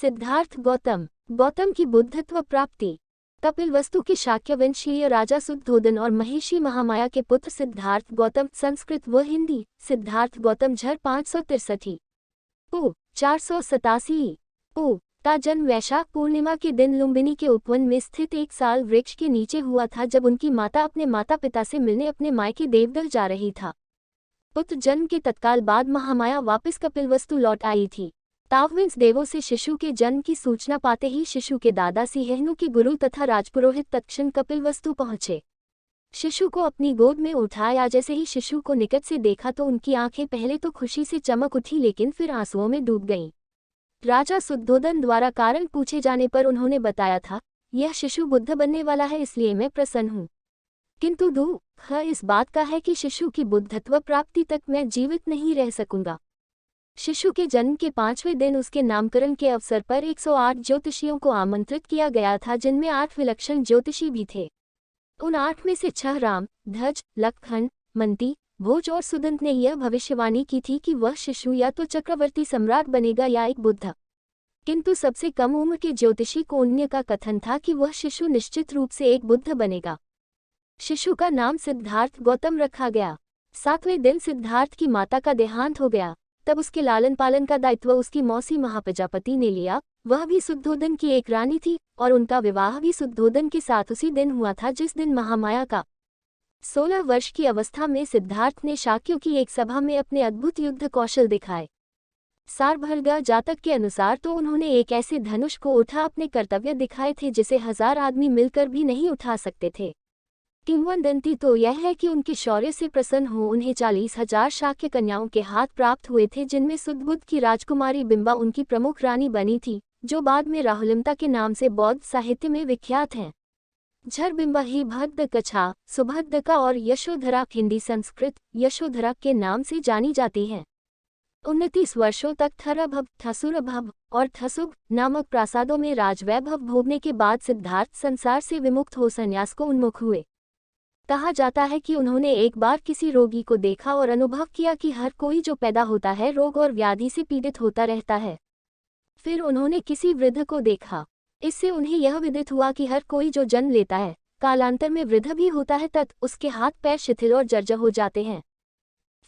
सिद्धार्थ गौतम। गौतम की बुद्धत्व प्राप्ति। कपिलवस्तु के शाक्यवंशीय राजा शुद्धोदन और महिषी महामाया के पुत्र सिद्धार्थ गौतम। संस्कृत व हिंदी सिद्धार्थ गौतम झर 563 उ 487 उ का जन्म वैशाख पूर्णिमा के दिन लुम्बिनी के उपवन में स्थित एक साल वृक्ष के नीचे हुआ था, जब उनकी माता अपने माता पिता से मिलने अपने मायके देवदल जा रही था। पुत्र जन्म के तत्काल बाद महामाया वापस कपिलवस्तु लौट आई थी। तावविंस देवों से शिशु के जन्म की सूचना पाते ही शिशु के दादा सिंहनु के गुरु तथा राजपुरोहित तत्क्षण कपिलवस्तु पहुंचे। शिशु को अपनी गोद में उठाया। जैसे ही शिशु को निकट से देखा तो उनकी आंखें पहले तो खुशी से चमक उठी, लेकिन फिर आंसुओं में डूब गईं। राजा शुद्धोदन द्वारा कारण पूछे जाने पर उन्होंने बताया था, यह शिशु बुद्ध बनने वाला है, इसलिए मैं प्रसन्न हूँ। किंतु दुख इस बात का है कि शिशु की बुद्धत्व प्राप्ति तक मैं जीवित नहीं रह सकूंगा। शिशु के जन्म के 5वें दिन उसके नामकरण के अवसर पर 108 ज्योतिषियों को आमंत्रित किया गया था, जिनमें 8 विलक्षण ज्योतिषी भी थे। उन 8 में से 6 राम, ध्वज, लखन, मंती, भोज और सुदंत ने यह भविष्यवाणी की थी कि वह शिशु या तो चक्रवर्ती सम्राट बनेगा या एक बुद्ध। किंतु सबसे कम उम्र के ज्योतिषी कोण्य का कथन था कि वह शिशु निश्चित रूप से एक बुद्ध बनेगा। शिशु का नाम सिद्धार्थ गौतम रखा गया। 7वें दिन सिद्धार्थ की माता का देहांत हो गया। तब उसके लालन पालन का दायित्व उसकी मौसी महाप्रजापति ने लिया। वह भी शुद्धोदन की एक रानी थी और उनका विवाह भी शुद्धोदन के साथ उसी दिन हुआ था जिस दिन महामाया का 16 वर्ष की अवस्था में सिद्धार्थ ने शाक्यों की एक सभा में अपने अद्भुत युद्ध कौशल दिखाए। सारभर्गा जातक के अनुसार तो उन्होंने एक ऐसे धनुष को उठा अपने कर्तव्य दिखाए थे जिसे 1000 आदमी मिलकर भी नहीं उठा सकते थे। किंवदंती तो यह है कि उनके शौर्य से प्रसन्न हो उन्हें 40,000 शाक्य कन्याओं के हाथ प्राप्त हुए थे, जिनमें सुदबुद्ध की राजकुमारी बिंबा उनकी प्रमुख रानी बनी थी, जो बाद में राहुलिमता के नाम से बौद्ध साहित्य में विख्यात हैं। झर बिंबा ही भद्द कछा, सुभद्दका और यशोधरा हिंदी संस्कृत यशोधरा के नाम से जानी जाती हैं। 29 वर्षों तक थरभव, थसुरभव और थसुग नामक प्रासादों में राजवैभव भोगने के बाद सिद्धार्थ संसार से विमुक्त हो संन्यास को उन्मुख हुए। कहा जाता है कि उन्होंने एक बार किसी रोगी को देखा और अनुभव किया कि हर कोई जो पैदा होता है रोग और व्याधि से पीड़ित होता रहता है। फिर उन्होंने किसी वृद्ध को देखा। इससे उन्हें यह विदित हुआ कि हर कोई जो जन्म लेता है कालांतर में वृद्ध भी होता है, तत् उसके हाथ पैर शिथिल और जर्जर हो जाते हैं।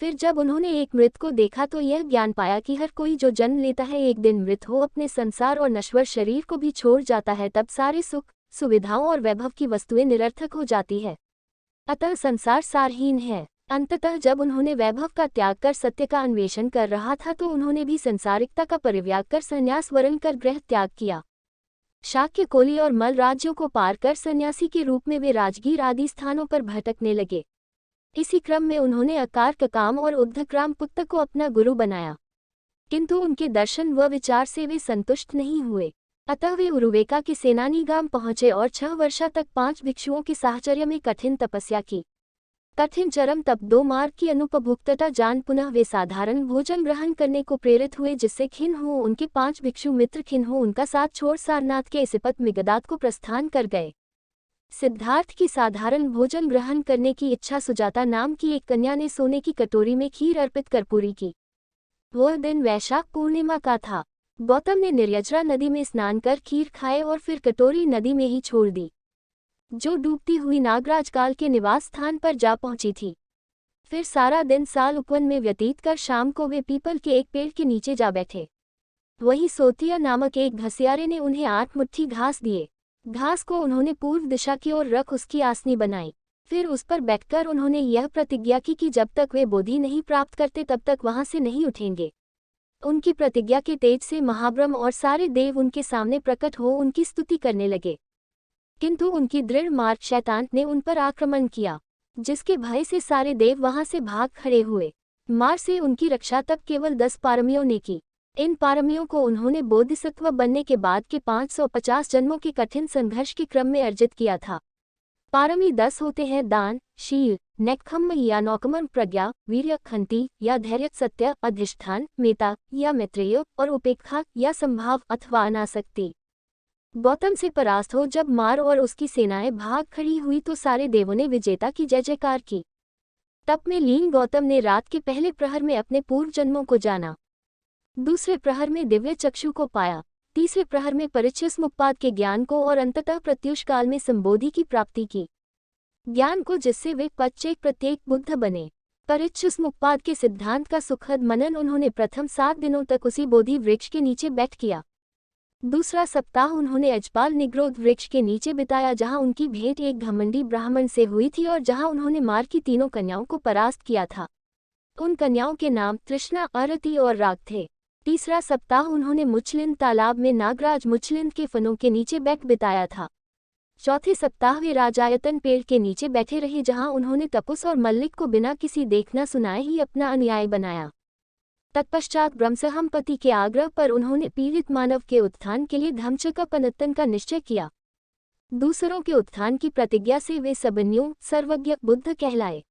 फिर जब उन्होंने एक मृत को देखा तो यह ज्ञान पाया कि हर कोई जो जन्म लेता है एक दिन मृत हो अपने संसार और नश्वर शरीर को भी छोड़ जाता है, तब सारे सुख सुविधाओं और वैभव की वस्तुएं निरर्थक हो जाती है। अतः संसार सारहीन है। अंततः जब उन्होंने वैभव का त्याग कर सत्य का अन्वेषण कर रहा था तो उन्होंने भी संसारिकता का परित्याग कर संन्यास वर्ण कर गृह त्याग किया। शाक्य कोली और मल राज्यों को पार कर सन्यासी के रूप में वे राजगीर आदि स्थानों पर भटकने लगे। इसी क्रम में उन्होंने अकार ककाम और उद्धक्राम पुत्र को अपना गुरु बनाया, किंतु उनके दर्शन व विचार से वे संतुष्ट नहीं हुए। अतः वे उरुवेका के सेनानीगाम पहुंचे और 6 वर्षा तक 5 भिक्षुओं के साहचर्य में कठिन तपस्या की। कठिन चरम तप 2 मार्ग की अनुपभुक्तता जान पुनः वे साधारण भोजन ग्रहण करने को प्रेरित हुए, जिससे खिन्न हो उनके 5 भिक्षु मित्र खिन्न हो उनका साथ छोड़ सारनाथ के इसिपत मिगदात को प्रस्थान कर गए। सिद्धार्थ की साधारण भोजन ग्रहण करने की इच्छा सुजाता नाम की एक कन्या ने सोने की कटोरी में खीर अर्पित कर पूरी की। वह दिन वैशाख पूर्णिमा का था। गौतम ने निर्यजरा नदी में स्नान कर खीर खाए और फिर कटोरी नदी में ही छोड़ दी, जो डूबती हुई नागराज काल के निवास स्थान पर जा पहुंची थी। फिर सारा दिन साल उपवन में व्यतीत कर शाम को वे पीपल के एक पेड़ के नीचे जा बैठे। वहीं सोतिया नामक एक घसियारे ने उन्हें 8 मुट्ठी घास दिए। घास को उन्होंने पूर्व दिशा की ओर रख उसकी आसनी बनाई। फिर उस पर बैठकर उन्होंने यह प्रतिज्ञा की कि जब तक वे बोधि नहीं प्राप्त करते तब तक वहां से नहीं उठेंगे। उनकी प्रतिज्ञा के तेज से महाब्रह्म और सारे देव उनके सामने प्रकट हो उनकी स्तुति करने लगे, किंतु उनकी दृढ़ मार्ग शैतान ने उन पर आक्रमण किया, जिसके भय से सारे देव वहां से भाग खड़े हुए। मार से उनकी रक्षा तब केवल 10 पारमियों ने की। इन पारमियों को उन्होंने बोधिसत्व बनने के बाद के 550 जन्मों के कठिन संघर्ष के क्रम में अर्जित किया था। पारमी 10 होते हैं: दान, शील, नेक्खम्म या नौकमन, प्रज्ञा, वीर्य, खंती या धैर्य, सत्य, अधिष्ठान, मेता या मैत्रेय और उपेक्षा या संभाव अथवा अनासक्ति। गौतम से परास्त हो जब मार और उसकी सेनाएं भाग खड़ी हुई तो सारे देवों ने विजेता की जय जयकार की। तप में लीन गौतम ने रात के पहले प्रहर में अपने पूर्व जन्मों को जाना। दूसरे प्रहर में दिव्य चक्षु को पाया। तीसरे प्रहर में परिच्छिस्मुपपाद के ज्ञान को और अंततः प्रत्युष काल में संबोधि की प्राप्ति की। ज्ञान को जिससे वे पच्चेक प्रत्येक बुद्ध बने। परिच्छिस्मुपपाद के सिद्धांत का सुखद मनन उन्होंने प्रथम 7 दिनों तक उसी बोधि वृक्ष के नीचे बैठ किया। दूसरा सप्ताह उन्होंने अजपाल निग्रोध वृक्ष के नीचे बिताया, जहां उनकी भेंट एक घमंडी ब्राह्मण से हुई थी और जहां उन्होंने मार की 3 कन्याओं को परास्त किया था। उन कन्याओं के नाम तृष्णा, अरति और राग थे। तीसरा सप्ताह उन्होंने मुचलिंद तालाब में नागराज मुचलिंद के फनों के नीचे बैठ बिताया था। चौथे सप्ताह वे राजायतन पेड़ के नीचे बैठे रहे, जहां उन्होंने तपुस और मल्लिक को बिना किसी देखना सुनाए ही अपना अनुयायी बनाया। तत्पश्चात ब्रह्मसहमपति के आग्रह पर उन्होंने पीड़ित मानव के उत्थान के लिए धम्मचक्र का निश्चय किया। दूसरों के उत्थान की प्रतिज्ञा से वे सबन्यू सर्वज्ञ बुद्ध कहलाए।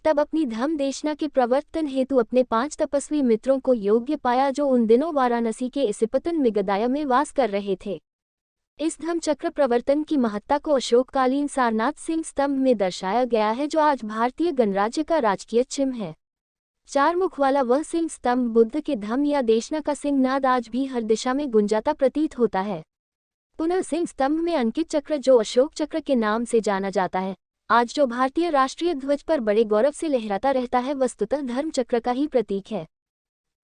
तब अपनी धम्म देशना के प्रवर्तन हेतु अपने 5 तपस्वी मित्रों को योग्य पाया, जो उन दिनों वाराणसी के इसिपतन मिगदाया में वास कर रहे थे। इस धम्मचक्र प्रवर्तन की महत्ता को अशोककालीन सारनाथ सिंह स्तंभ में दर्शाया गया है, जो आज भारतीय गणराज्य का राजकीय चिन्ह है। 4 मुख वाला वह सिंह स्तंभ बुद्ध के धम्म या देशना का सिंहनाद आज भी हर दिशा में गुंजाता प्रतीत होता है। पुनः सिंह स्तंभ में अंकित चक्र, जो अशोक चक्र के नाम से जाना जाता है, आज जो भारतीय राष्ट्रीय ध्वज पर बड़े गौरव से लहराता रहता है, वस्तुतः धर्म चक्र का ही प्रतीक है।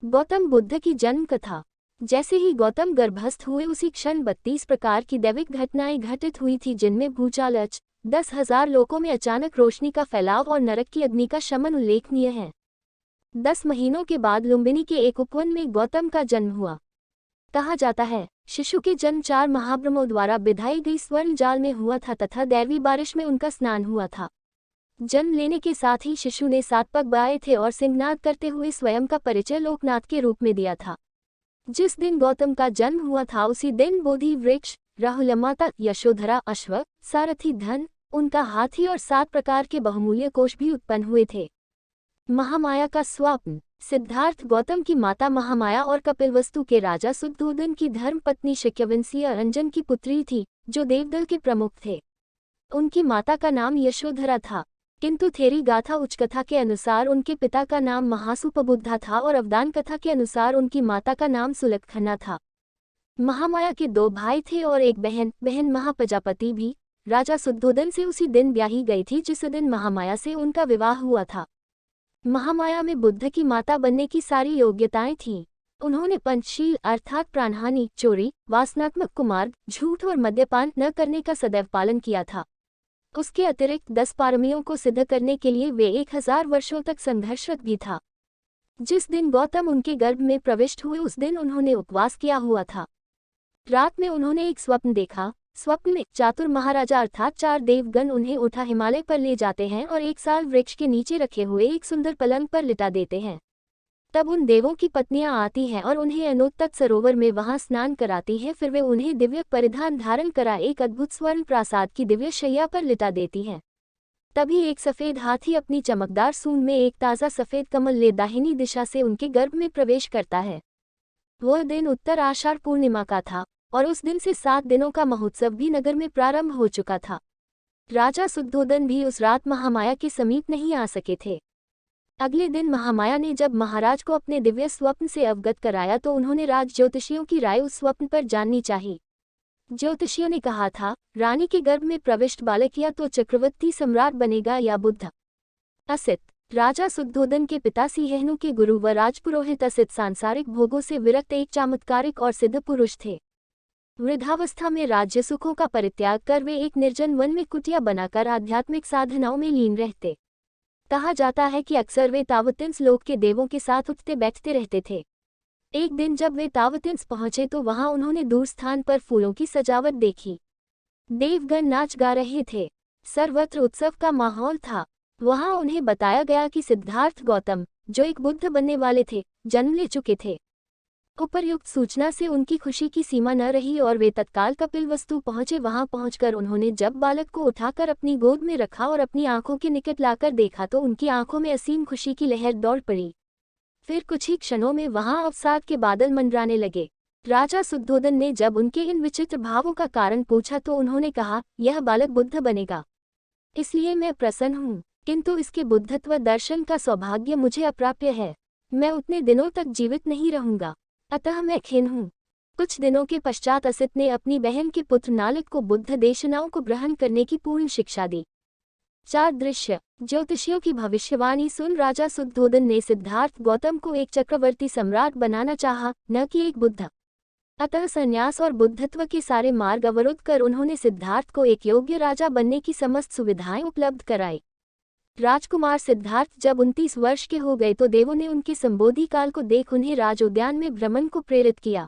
गौतम बुद्ध की जन्म कथा। जैसे ही गौतम गर्भस्थ हुए उसी क्षण 32 प्रकार की दैविक घटनाएं घटित हुई थी, जिनमें भूचाल, 10,000 लोकों में अचानक रोशनी का फैलाव और नरक की अग्नि का शमन उल्लेखनीय है। 10 महीनों के बाद लुम्बिनी के एक उपवन में गौतम का जन्म हुआ। कहा जाता है शिशु के जन्म 4 महाब्रह्मों द्वारा बिधाई गई स्वर्ण जाल में हुआ था तथा दैवी बारिश में उनका स्नान हुआ था। जन्म लेने के साथ ही शिशु ने 7 पग बाए थे और सिंहनाद करते हुए स्वयं का परिचय लोकनाथ के रूप में दिया था। जिस दिन गौतम का जन्म हुआ था उसी दिन बोधि वृक्ष, राहुल माता, यशोधरा, अश्व, सारथी, धन, उनका हाथी और 7 प्रकार के बहुमूल्य कोष भी उत्पन्न हुए थे। महामाया का स्वप्न। सिद्धार्थ गौतम की माता महामाया और कपिलवस्तु के राजा शुद्धोदन की धर्मपत्नी शक्यवंशी रंजन की पुत्री थी, जो देवदल के प्रमुख थे। उनकी माता का नाम यशोधरा था, किंतु थेरी गाथा उच्च कथा के अनुसार उनके पिता का नाम महासुपबुद्धा था और अवदान कथा के अनुसार उनकी माता का नाम सुलक्षणा था। महामाया के 2 भाई थे और एक बहन महाप्रजापति भी राजा शुद्धोदन से उसी दिन ब्याही गई थी, जिस दिन महामाया से उनका विवाह हुआ था। महामाया में बुद्ध की माता बनने की सारी योग्यताएं थीं। उन्होंने पंचशील अर्थात प्राणहानि, चोरी, वासनात्मक कुमार्ग, झूठ और मद्यपान न करने का सदैव पालन किया था। उसके अतिरिक्त 10 पारमियों को सिद्ध करने के लिए वे 1000 वर्षों तक संघर्षरत भी था। जिस दिन गौतम उनके गर्भ में प्रविष्ट हुए उस दिन उन्होंने उपवास किया हुआ था। रात में उन्होंने एक स्वप्न देखा। स्वप्न में चातुर महाराजा अर्थात 4 देवगण उन्हें उठा हिमालय पर ले जाते हैं और एक साल वृक्ष के नीचे रखे हुए एक सुंदर पलंग पर लिटा देते हैं। तब उन देवों की पत्नियां आती हैं और उन्हें अनोत्तक सरोवर में वहां स्नान कराती हैं। फिर वे उन्हें दिव्य परिधान धारण करा एक अद्भुत स्वर्ण प्रासाद की दिव्य शैया पर लिटा देती हैं। तभी एक सफेद हाथी अपनी चमकदार सूंड में एक ताज़ा सफेद कमल ले दाहिनी दिशा से उनके गर्भ में प्रवेश करता है। वह दिन उत्तर आषाढ़ पूर्णिमा का था और उस दिन से 7 दिनों का महोत्सव भी नगर में प्रारंभ हो चुका था। राजा शुद्धोदन भी उस रात महामाया के समीप नहीं आ सके थे। अगले दिन महामाया ने जब महाराज को अपने दिव्य स्वप्न से अवगत कराया तो उन्होंने राज ज्योतिषियों की राय उस स्वप्न पर जाननी चाहिए। ज्योतिषियों ने कहा था, रानी के गर्भ में प्रविष्ट बालक या तो चक्रवर्ती सम्राट बनेगा या बुद्ध। असित राजा शुद्धोदन के पिता सिंहनु के गुरु व राजपुरोहित असित सांसारिक भोगों से विरक्त एक चमत्कारिक और सिद्ध पुरुष थे। वृद्धावस्था में राज्य सुखों का परित्याग कर वे एक निर्जन वन में कुटिया बनाकर आध्यात्मिक साधनाओं में लीन रहते। कहा जाता है कि अक्सर वे तावतिंस लोक के देवों के साथ उठते बैठते रहते थे। एक दिन जब वे तावतिंस पहुंचे तो वहां उन्होंने दूर स्थान पर फूलों की सजावट देखी। देवगण नाच गा रहे थे, सर्वत्र उत्सव का माहौल था। वहां उन्हें बताया गया कि सिद्धार्थ गौतम, जो एक बुद्ध बनने वाले थे, जन्म ले चुके थे। उपर्युक्त सूचना से उनकी खुशी की सीमा न रही और वे तत्काल कपिलवस्तु पहुंचे। वहां पहुंचकर उन्होंने जब बालक को उठाकर अपनी गोद में रखा और अपनी आंखों के निकट लाकर देखा तो उनकी आंखों में असीम खुशी की लहर दौड़ पड़ी। फिर कुछ ही क्षणों में वहां अवसाद के बादल मंडराने लगे। राजा शुद्धोदन ने जब उनके इन विचित्र भावों का कारण पूछा तो उन्होंने कहा, यह बालक बुद्ध बनेगा, इसलिए मैं प्रसन्न हूँ, किंतु इसके बुद्धत्व दर्शन का सौभाग्य मुझे अप्राप्य है। मैं उतने दिनों तक जीवित नहीं रहूंगा, अतः मैं खिन्न हूँ। कुछ दिनों के पश्चात असित ने अपनी बहन के पुत्र नालक को बुद्ध देशनाओं को ग्रहण करने की पूर्ण शिक्षा दी। 4 दृश्य। ज्योतिषियों की भविष्यवाणी सुन राजा शुद्धोदन ने सिद्धार्थ गौतम को एक चक्रवर्ती सम्राट बनाना चाहा, न कि एक बुद्ध। अतः संन्यास और बुद्धत्व के सारे मार्ग अवरुद्ध कर उन्होंने सिद्धार्थ को एक योग्य राजा बनने की समस्त सुविधाएं उपलब्ध कराई। राजकुमार सिद्धार्थ जब 29 वर्ष के हो गए तो देवों ने उनके संबोधि काल को देख उन्हें राज उद्यान में भ्रमण को प्रेरित किया।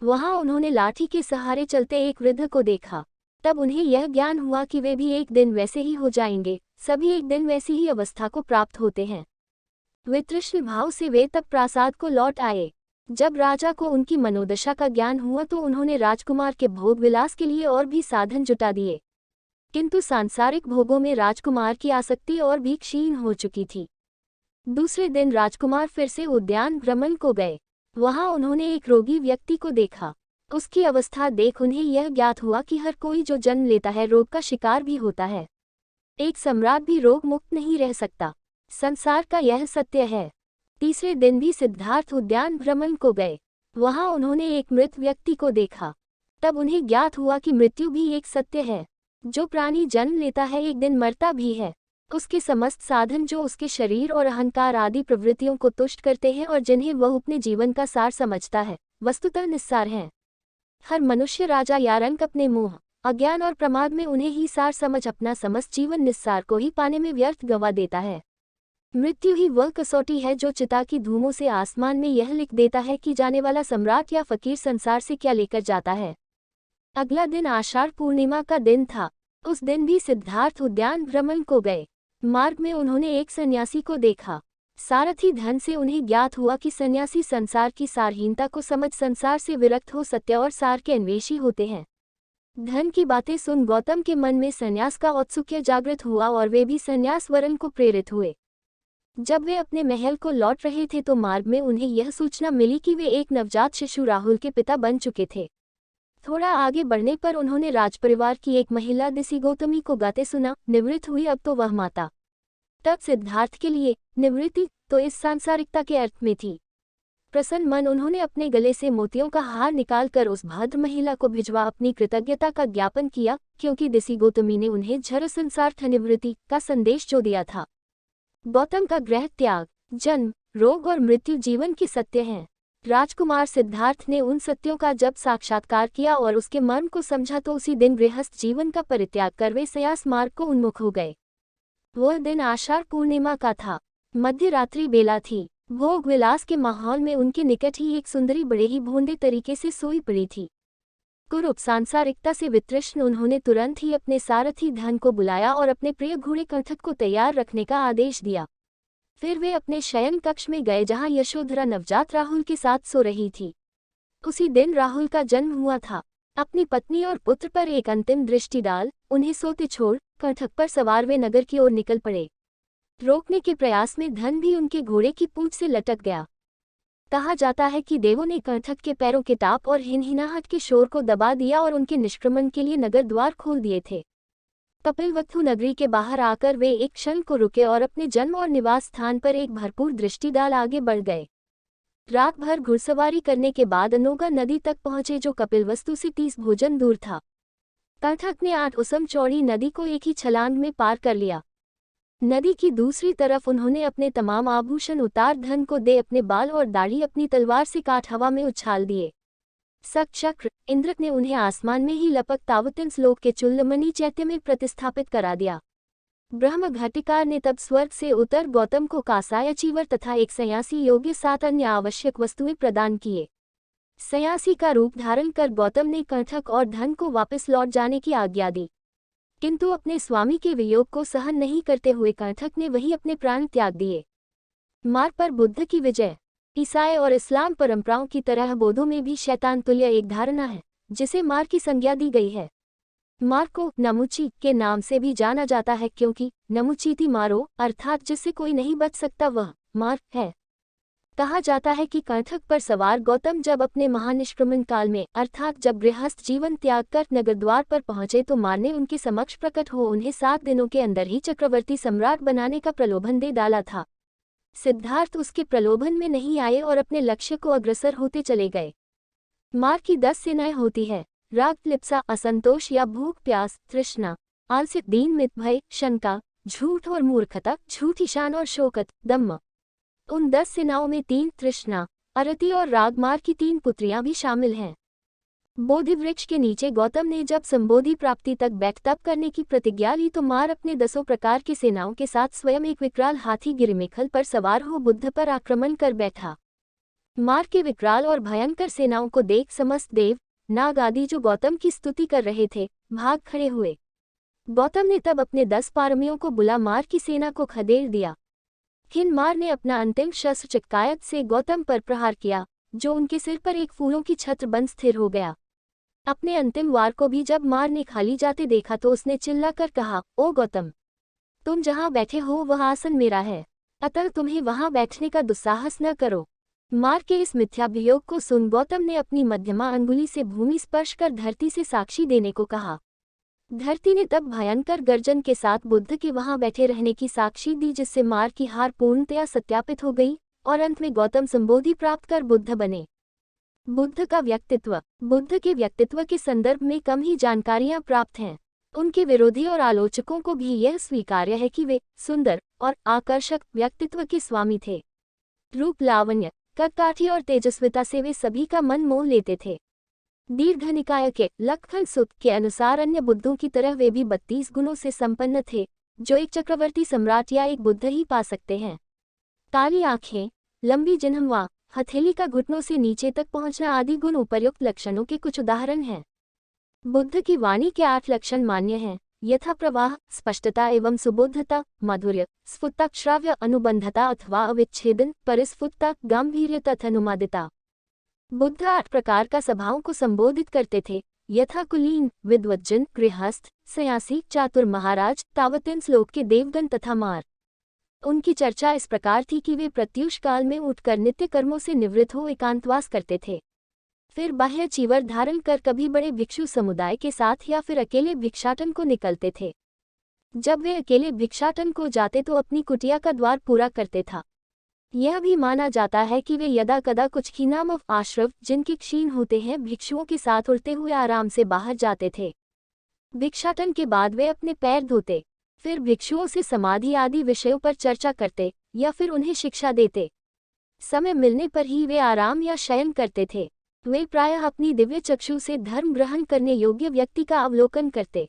वहां उन्होंने लाठी के सहारे चलते एक वृद्ध को देखा। तब उन्हें यह ज्ञान हुआ कि वे भी एक दिन वैसे ही हो जाएंगे, सभी एक दिन वैसी ही अवस्था को प्राप्त होते हैं। वितृष्ण भाव से वे तब प्रासाद को लौट आए। जब राजा को उनकी मनोदशा का ज्ञान हुआ तो उन्होंने राजकुमार के भोग विलास के लिए और भी साधन जुटा दिए, किंतु सांसारिक भोगों में राजकुमार की आसक्ति और भी क्षीण हो चुकी थी। दूसरे दिन राजकुमार फिर से उद्यान भ्रमण को गए। वहां उन्होंने एक रोगी व्यक्ति को देखा। उसकी अवस्था देख उन्हें यह ज्ञात हुआ कि हर कोई जो जन्म लेता है रोग का शिकार भी होता है। एक सम्राट भी रोग मुक्त नहीं रह सकता। संसार का यह सत्य है। तीसरे दिन भी सिद्धार्थ उद्यान भ्रमण को गए। वहां उन्होंने एक मृत व्यक्ति को देखा। तब उन्हें ज्ञात हुआ कि मृत्यु भी एक सत्य है। जो प्राणी जन्म लेता है एक दिन मरता भी है। उसके समस्त साधन जो उसके शरीर और अहंकार आदि प्रवृत्तियों को तुष्ट करते हैं और जिन्हें वह अपने जीवन का सार समझता है, वस्तुतः निस्सार हैं। हर मनुष्य राजा या रंक अपने मोह, अज्ञान और प्रमाद में उन्हें ही सार समझ अपना समस्त जीवन निस्सार को ही पाने में व्यर्थ गंवा देता है। मृत्यु ही वह कसौटी है जो चिता की धूमों से आसमान में यह लिख देता है कि जाने वाला सम्राट या फकीर संसार से क्या लेकर जाता है। अगला दिन आषाढ़ पूर्णिमा का दिन था। उस दिन भी सिद्धार्थ उद्यान भ्रमण को गए। मार्ग में उन्होंने एक सन्यासी को देखा। सारथी धन से उन्हें ज्ञात हुआ कि सन्यासी संसार की सारहीनता को समझ संसार से विरक्त हो सत्य और सार के अन्वेषी होते हैं। धन की बातें सुन गौतम के मन में सन्यास का औत्सुक्य जागृत हुआ और वे भी सन्यास वरण को प्रेरित हुए। जब वे अपने महल को लौट रहे थे तो मार्ग में उन्हें यह सूचना मिली कि वे एक नवजात शिशु राहुल के पिता बन चुके थे। थोड़ा आगे बढ़ने पर उन्होंने राजपरिवार की एक महिला दिसी गौतमी को गाते सुना, निवृत्त हुई अब तो वह माता। तब सिद्धार्थ के लिए निवृत्ति तो इस सांसारिकता के अर्थ में थी। प्रसन्न मन उन्होंने अपने गले से मोतियों का हार निकालकर उस भद्र महिला को भिजवा अपनी कृतज्ञता का ज्ञापन किया, क्योंकि दिसी गौतमी ने उन्हें झर संसार्थ निवृत्ति का संदेश जो दिया था। गौतम का ग्रह त्याग, जन्म, रोग और मृत्यु जीवन के सत्य हैं। राजकुमार सिद्धार्थ ने उन सत्यों का जब साक्षात्कार किया और उसके मर्म को समझा तो उसी दिन गृहस्थ जीवन का परित्याग कर वे संन्यास मार्ग को उन्मुख हो गए। वह दिन आषाढ़ पूर्णिमा का था। मध्य रात्रि बेला थी। भोग विलास के माहौल में उनके निकट ही एक सुंदरी बड़े ही भोंदे तरीके से सोई पड़ी थी। कुरूप सांसारिकता से वितृष्ण उन्होंने तुरंत ही अपने सारथी धन को बुलाया और अपने प्रिय घोड़े कंठक को तैयार रखने का आदेश दिया। फिर वे अपने शयन कक्ष में गए जहां यशोधरा नवजात राहुल के साथ सो रही थी। उसी दिन राहुल का जन्म हुआ था। अपनी पत्नी और पुत्र पर एक अंतिम दृष्टि डाल उन्हें सोते छोड़ कंठक पर सवार वे नगर की ओर निकल पड़े। रोकने के प्रयास में धन भी उनके घोड़े की पूंछ से लटक गया। कहा जाता है कि देवों ने कंठक के पैरों के टाप और हिनहिनाहट के शोर को दबा दिया और उनके निष्क्रमण के लिए नगर द्वार खोल दिए थे। कपिलवस्तु नगरी के बाहर आकर वे एक क्षण को रुके और अपने जन्म और निवास स्थान पर एक भरपूर दृष्टि डाल आगे बढ़ गए। रात भर घुड़सवारी करने के बाद अनोगा नदी तक पहुंचे जो कपिलवस्तु से 30 भोजन दूर था। कंठक ने 8 उसम चौड़ी नदी को एक ही छलांग में पार कर लिया। नदी की दूसरी तरफ उन्होंने अपने तमाम आभूषण उतार धन को दे अपने बाल और दाढ़ी अपनी तलवार से काट हवा में उछाल दिए। सक्चक्र इंद्रक ने उन्हें आसमान में ही लपक तावतिन श्लोक के चुल्लमणि चैत्य में प्रतिस्थापित करा दिया। ब्रह्म घटिकार ने तब स्वर्ग से उतर गौतम को कासाय चीवर तथा एक संन्यासी योग्य 7 अन्य आवश्यक वस्तुएं प्रदान किए। संन्यासी का रूप धारण कर गौतम ने कंठक और धन को वापस लौट जाने की आज्ञा दी, किंतु अपने स्वामी के वियोग को सहन नहीं करते हुए कंठक ने वही अपने प्राण त्याग दिए। मार्ग पर बुद्ध की विजय। ईसाई और इस्लाम परंपराओं की तरह बौद्धों में भी शैतान तुल्य एक धारणा है जिसे मार की संज्ञा दी गई है। मार को नमुची के नाम से भी जाना जाता है क्योंकि नमुचीति मारो अर्थात जिससे कोई नहीं बच सकता वह मार है। कहा जाता है कि कंठक पर सवार गौतम जब अपने महानिष्क्रमण काल में अर्थात जब गृहस्थ जीवन त्याग कर नगर द्वार पर पहुंचे तो मार ने उनके समक्ष प्रकट हो उन्हें 7 दिनों के अंदर ही चक्रवर्ती सम्राट बनाने का प्रलोभन दे डाला था। सिद्धार्थ उसके प्रलोभन में नहीं आए और अपने लक्ष्य को अग्रसर होते चले गए। मार की 10 सेनाएं होती है। राग, लिप्सा, असंतोष या भूख, प्यास, तृष्णा, आलस्य, दीन, मित, भय, शंका, झूठ और मूर्खता, झूठी शान और शोकत, दम्म। उन 10 सेनाओं में 3 तृष्णा, अरति और राग मार की 3 पुत्रियां भी शामिल हैं। बोधि वृक्ष के नीचे गौतम ने जब संबोधि प्राप्ति तक बैठतप करने की प्रतिज्ञा ली तो मार अपने 10 प्रकार की सेनाओं के साथ स्वयं एक विकराल हाथी गिरिमेखल पर सवार हो बुद्ध पर आक्रमण कर बैठा। मार के विकराल और भयंकर सेनाओं को देख समस्त देव, नाग आदि जो गौतम की स्तुति कर रहे थे, भाग खड़े हुए। गौतम ने तब अपने 10 पारमियों को बुला मार की सेना को खदेड़ दिया। फिर मार ने अपना अंतिम शस्त्र चिक्कायत से गौतम पर प्रहार किया, जो उनके सिर पर एक फूलों की छत्र बन स्थिर हो गया। अपने अंतिम वार को भी जब मार ने खाली जाते देखा तो उसने चिल्लाकर कहा, ओ गौतम, तुम जहां बैठे हो वह आसन मेरा है, अतः तुम्हें वहां बैठने का दुस्साहस न करो। मार के इस मिथ्याभियोग को सुन गौतम ने अपनी मध्यमा अंगुली से भूमि स्पर्श कर धरती से साक्षी देने को कहा। धरती ने तब भयंकर गर्जन के साथ बुद्ध के वहां बैठे रहने की साक्षी दी, जिससे मार की हार पूर्णतया सत्यापित हो गई और अंत में गौतम संबोधि प्राप्त कर बुद्ध बने। बुद्ध का व्यक्तित्व। बुद्ध के व्यक्तित्व के संदर्भ में कम ही जानकारियां प्राप्त हैं। उनके विरोधी और आलोचकों को भी यह स्वीकार्य है कि वे सुंदर और आकर्षक व्यक्तित्व के स्वामी थे। रूप, लावण्य, कदकाठी और तेजस्विता से वे सभी का मन मोह लेते थे। दीर्घ निकाय के लक्ष्मण सुत के अनुसार अन्य बुद्धों की तरह वे भी 32 गुणों से संपन्न थे, जो एक चक्रवर्ती सम्राट या एक बुद्ध ही पा सकते हैं। काली आंखें, लंबी जिह्वा, हथेली का घुटनों से नीचे तक पहुंचना आदि गुण उपर्युक्त लक्षणों के कुछ उदाहरण हैं। बुद्ध की वाणी के 8 लक्षण मान्य हैं, यथा प्रवाह, स्पष्टता एवं सुबोधता, माधुर्य, स्फुटता, श्राव्य, अनुबंधता अथवा अविच्छेदन, परिस्फुटता, गांभीर्य तथा अनुमादिता। बुद्ध 8 प्रकार का सभाओं को संबोधित करते थे, यथा कुलीन, विद्वज्जन, गृहस्थ, सन्यासी, चातुर, महाराज, तावतिन श्लोक के देवगण तथा मार। उनकी चर्चा इस प्रकार थी कि वे प्रत्यूष काल में उठकर नित्य कर्मों से निवृत्त हो एकांतवास करते थे। फिर बाह्य चीवर धारण कर कभी बड़े भिक्षु समुदाय के साथ या फिर अकेले भिक्षाटन को निकलते थे। जब वे अकेले भिक्षाटन को जाते तो अपनी कुटिया का द्वार पूरा करते था। यह भी माना जाता है कि वे यदा कदा कुछ खीनाम आश्रव, जिनके क्षीण होते हैं, भिक्षुओं के साथ उड़ते हुए आराम से बाहर जाते थे। भिक्षाटन के बाद वे अपने पैर धोते, फिर भिक्षुओं से समाधि आदि विषयों पर चर्चा करते या फिर उन्हें शिक्षा देते। समय मिलने पर ही वे आराम या शयन करते थे। वे प्रायः अपनी दिव्य चक्षु से धर्म ग्रहण करने योग्य व्यक्ति का अवलोकन करते।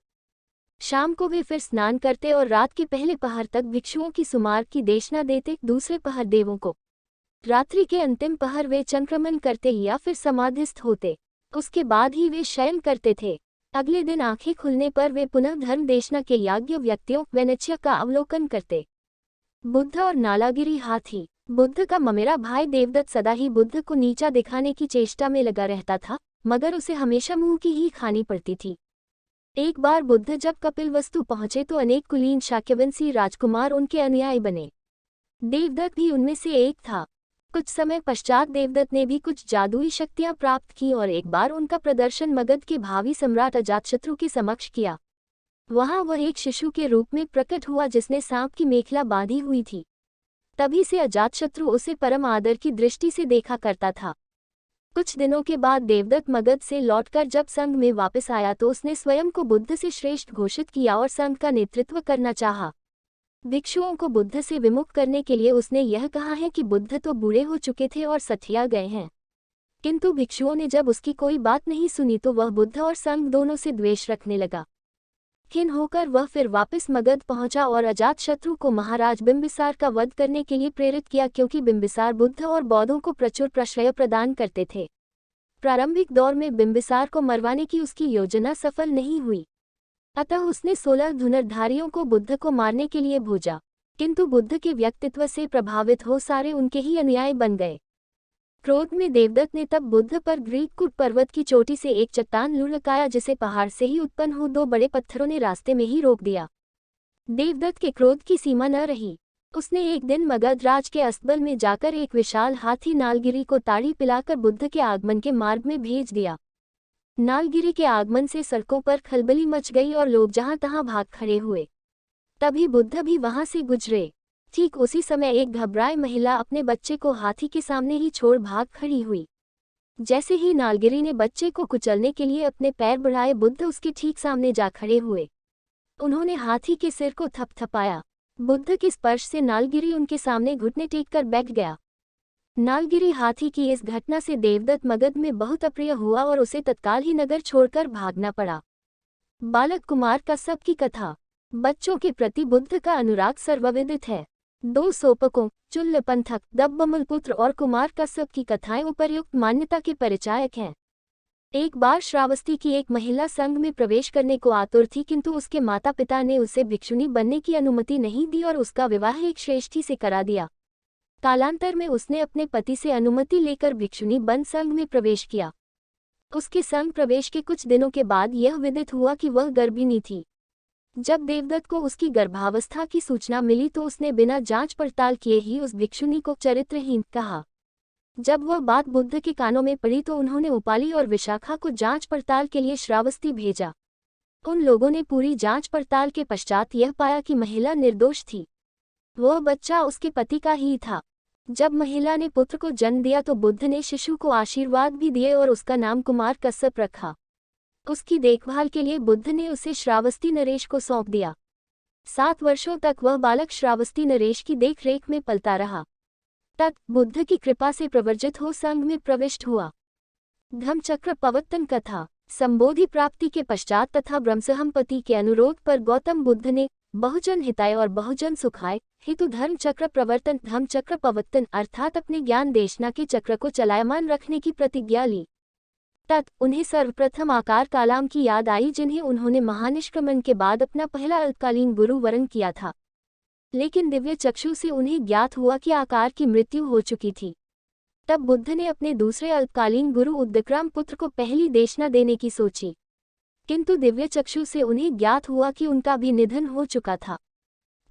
शाम को वे फिर स्नान करते और रात के पहले पहर तक भिक्षुओं की सुमार्ग की देशना देते, दूसरे पहर देवों को। रात्रि के अंतिम पहर वे चंक्रमण करते या फिर समाधिस्थ होते, उसके बाद ही वे शयन करते थे। अगले दिन आंखें खुलने पर वे पुनः धर्म देशना के याज्ञ व्यक्तियों वेनच्य का अवलोकन करते। बुद्ध और नालागिरी हाथी। बुद्ध का ममेरा भाई देवदत्त सदा ही बुद्ध को नीचा दिखाने की चेष्टा में लगा रहता था, मगर उसे हमेशा मुंह की ही खानी पड़ती थी। एक बार बुद्ध जब कपिलवस्तु पहुंचे तो अनेक कुलीन शाक्यवंशी राजकुमार उनके अनुयायी बने। देवदत्त भी उनमें से एक था। कुछ समय पश्चात देवदत्त ने भी कुछ जादुई शक्तियां प्राप्त की और एक बार उनका प्रदर्शन मगध के भावी सम्राट अजातशत्रु के समक्ष किया। वहां वह एक शिशु के रूप में प्रकट हुआ जिसने सांप की मेखला बांधी हुई थी। तभी से अजातशत्रु उसे परम आदर की दृष्टि से देखा करता था। कुछ दिनों के बाद देवदत्त मगध से लौटकर जब संघ में वापस आया तो उसने स्वयं को बुद्ध से श्रेष्ठ घोषित किया और संघ का नेतृत्व करना चाहा। भिक्षुओं को बुद्ध से विमुख करने के लिए उसने यह कहा है कि बुद्ध तो बूढ़े हो चुके थे और सठिया गए हैं। किंतु भिक्षुओं ने जब उसकी कोई बात नहीं सुनी तो वह बुद्ध और संघ दोनों से द्वेष रखने लगा। खिन्न होकर वह फिर वापस मगध पहुंचा और अजातशत्रु को महाराज बिंबिसार का वध करने के लिए प्रेरित किया, क्योंकि बिंबिसार बुद्ध और बौद्धों को प्रचुर प्रश्रय प्रदान करते थे। प्रारंभिक दौर में बिंबिसार को मरवाने की उसकी योजना सफल नहीं हुई, अतः उसने 16 धनुर्धारियों को बुद्ध को मारने के लिए भेजा, किंतु बुद्ध के व्यक्तित्व से प्रभावित हो सारे उनके ही अनुयायी बन गए। क्रोध में देवदत्त ने तब बुद्ध पर ग्रीककुट पर्वत की चोटी से एक चट्टान लुढ़काया, जिसे पहाड़ से ही उत्पन्न हो 2 बड़े पत्थरों ने रास्ते में ही रोक दिया। देवदत्त के क्रोध की सीमा न रही। उसने एक दिन मगध राज के अस्तबल में जाकर एक विशाल हाथी नालगिरी को ताड़ी पिलाकर बुद्ध के आगमन के मार्ग में भेज दिया। नालगिरी के आगमन से सड़कों पर खलबली मच गई और लोग जहां तहां भाग खड़े हुए। तभी बुद्ध भी वहां से गुजरे। ठीक उसी समय एक घबराई महिला अपने बच्चे को हाथी के सामने ही छोड़ भाग खड़ी हुई। जैसे ही नालगिरी ने बच्चे को कुचलने के लिए अपने पैर बढ़ाए, बुद्ध उसके ठीक सामने जा खड़े हुए। उन्होंने हाथी के सिर को थपथपाया। बुद्ध के स्पर्श से नालगिरी उनके सामने घुटने टेक कर बैठ गया। नालगिरी हाथी की इस घटना से देवदत्त मगध में बहुत अप्रिय हुआ और उसे तत्काल ही नगर छोड़कर भागना पड़ा। बालक कुमार कश्यप की कथा। बच्चों के प्रति बुद्ध का अनुराग सर्वविदित है। 2 सोपकों, चुल्लपंथक, दब्बमलपुत्र और कुमार कश्यप की कथाएं उपर्युक्त मान्यता के परिचायक हैं। एक बार श्रावस्ती की एक महिला संघ में प्रवेश करने को आतुर थी, किंतु उसके माता पिता ने उसे भिक्षुणी बनने की अनुमति नहीं दी और उसका विवाह एक श्रेष्ठी से करा दिया। कालांतर में उसने अपने पति से अनुमति लेकर भिक्षुणी बन संघ में प्रवेश किया। उसके संघ प्रवेश के कुछ दिनों के बाद यह विदित हुआ कि वह गर्भिणी थी। जब देवदत्त को उसकी गर्भावस्था की सूचना मिली तो उसने बिना जांच पड़ताल किए ही उस भिक्षुणी को चरित्रहीन कहा। जब वह बात बुद्ध के कानों में पड़ी तो उन्होंने उपाली और विशाखा को जांच पड़ताल के लिए श्रावस्ती भेजा। उन लोगों ने पूरी जांच पड़ताल के पश्चात यह पाया कि महिला निर्दोष थी। वह बच्चा उसके पति का ही था। जब महिला ने पुत्र को जन्म दिया तो बुद्ध ने शिशु को आशीर्वाद भी दिए और उसका नाम कुमार कश्यप रखा। उसकी देखभाल के लिए बुद्ध ने उसे श्रावस्ती नरेश को सौंप दिया। 7 वर्षों तक वह बालक श्रावस्ती नरेश की देखरेख में पलता रहा। तत् बुद्ध की कृपा से प्रवर्जित हो संघ में प्रविष्ट हुआ। धम्मचक्र प्रवर्तन कथा। संबोधि प्राप्ति के पश्चात तथा ब्रह्मसहमपति के अनुरोध पर गौतम बुद्ध ने बहुजन हिताय और बहुजन सुखाय हेतु धर्मचक्र प्रवर्तन धम्मचक्र प्रवर्तन अर्थात अपने ज्ञान देशना के चक्र को चलायमान रखने की प्रतिज्ञा ली। तत् उन्हें सर्वप्रथम आकार कालाम की याद आई, जिन्हें उन्होंने महानिष्क्रमण के बाद अपना पहला अल्पकालीन गुरु वरण किया था। लेकिन दिव्य चक्षु से उन्हें ज्ञात हुआ कि आकार की मृत्यु हो चुकी थी। तब बुद्ध ने अपने दूसरे अल्पकालीन गुरु उद्दक्राम पुत्र को पहली देशना देने की सोची, किंतु दिव्य चक्षु से उन्हें ज्ञात हुआ कि उनका भी निधन हो चुका था।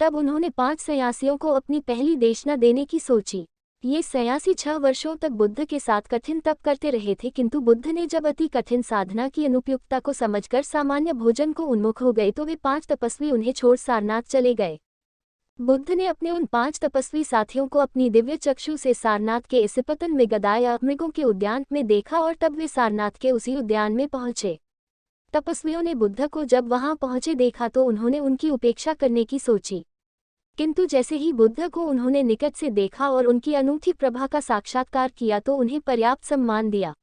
तब उन्होंने 5 सन्यासियों को अपनी पहली देशना देने की सोची। ये सन्यासी 6 वर्षों तक बुद्ध के साथ कठिन तप करते रहे थे, किंतु बुद्ध ने जब अति कठिन साधना की अनुपयुक्तता को समझकर सामान्य भोजन को उन्मुख हो गए तो वे 5 तपस्वी उन्हें छोड़ सारनाथ चले गए। बुद्ध ने अपने उन 5 तपस्वी साथियों को अपनी दिव्य चक्षु से सारनाथ के इसिपतन में गदा या मृगों के उद्यान में देखा और तब वे सारनाथ के उसी उद्यान में पहुंचे। तपस्वियों ने बुद्ध को जब वहां पहुंचे देखा तो उन्होंने उनकी उपेक्षा करने की सोची, किंतु जैसे ही बुद्ध को उन्होंने निकट से देखा और उनकी अनूठी प्रभा का साक्षात्कार किया तो उन्हें पर्याप्त सम्मान दिया।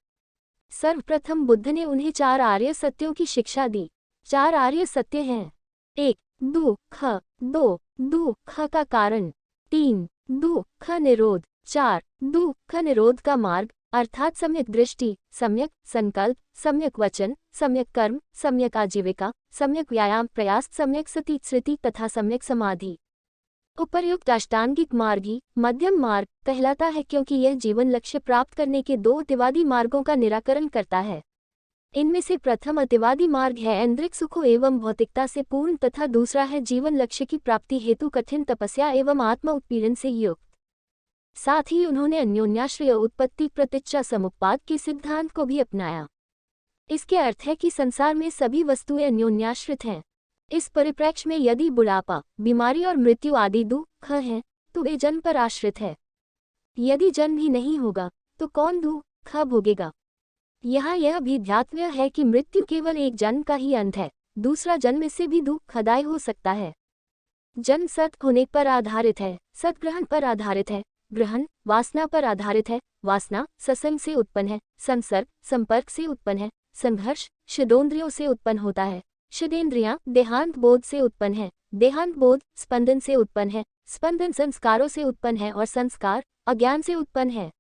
सर्वप्रथम बुद्ध ने उन्हें 4 आर्य सत्यों की शिक्षा दी। 4 आर्य सत्य हैं। 1. दुख 2. दुख का कारण 3. दुख निरोध 4. दुख निरोध का मार्ग अर्थात सम्यक दृष्टि, सम्यक संकल्प, सम्यक वचन, सम्यक कर्म, सम्यक आजीविका, सम्यक व्यायाम प्रयास, सम्यक सती स्मृति तथा सम्यक समाधि। उपर्युक्त अष्टांगिक मार्ग ही मध्यम मार्ग कहलाता है, क्योंकि यह जीवन लक्ष्य प्राप्त करने के 2 अतिवादी मार्गों का निराकरण करता है। इनमें से प्रथम अतिवादी मार्ग है ऐन्द्रिक सुखों एवं भौतिकता से पूर्ण तथा दूसरा है जीवन लक्ष्य की प्राप्ति हेतु कठिन तपस्या एवं आत्म उत्पीड़न से युक्त। साथ ही उन्होंने अन्योन्याश्रय उत्पत्ति प्रतिच्चा समुत्पाद के सिद्धांत को भी अपनाया। इसके अर्थ है कि संसार में सभी वस्तुएं अन्योन्याश्रित हैं। इस परिप्रेक्ष्य में यदि बुढ़ापा, बीमारी और मृत्यु आदि दुख हैं तो वे जन्म पर आश्रित है। यदि जन्म ही नहीं होगा तो कौन दुख भोगेगा। यहाँ यह भी ध्यातव्य है कि मृत्यु केवल एक जन्म का ही अंत है, दूसरा जन्म इससे भी दुखदायी हो सकता है। जन्म सत होने पर आधारित है, सतग्रहण पर आधारित है, ग्रहण वासना पर आधारित है, वासना सत्संग से उत्पन्न है, संसर्ग संपर्क से उत्पन्न है, संघर्ष षडोन्द्रियों से उत्पन्न होता है, षडेन्द्रियां देहांत बोध से उत्पन्न है, देहांत बोध स्पंदन से उत्पन्न है, स्पंदन संस्कारों से उत्पन्न है और संस्कार अज्ञान से उत्पन्न है।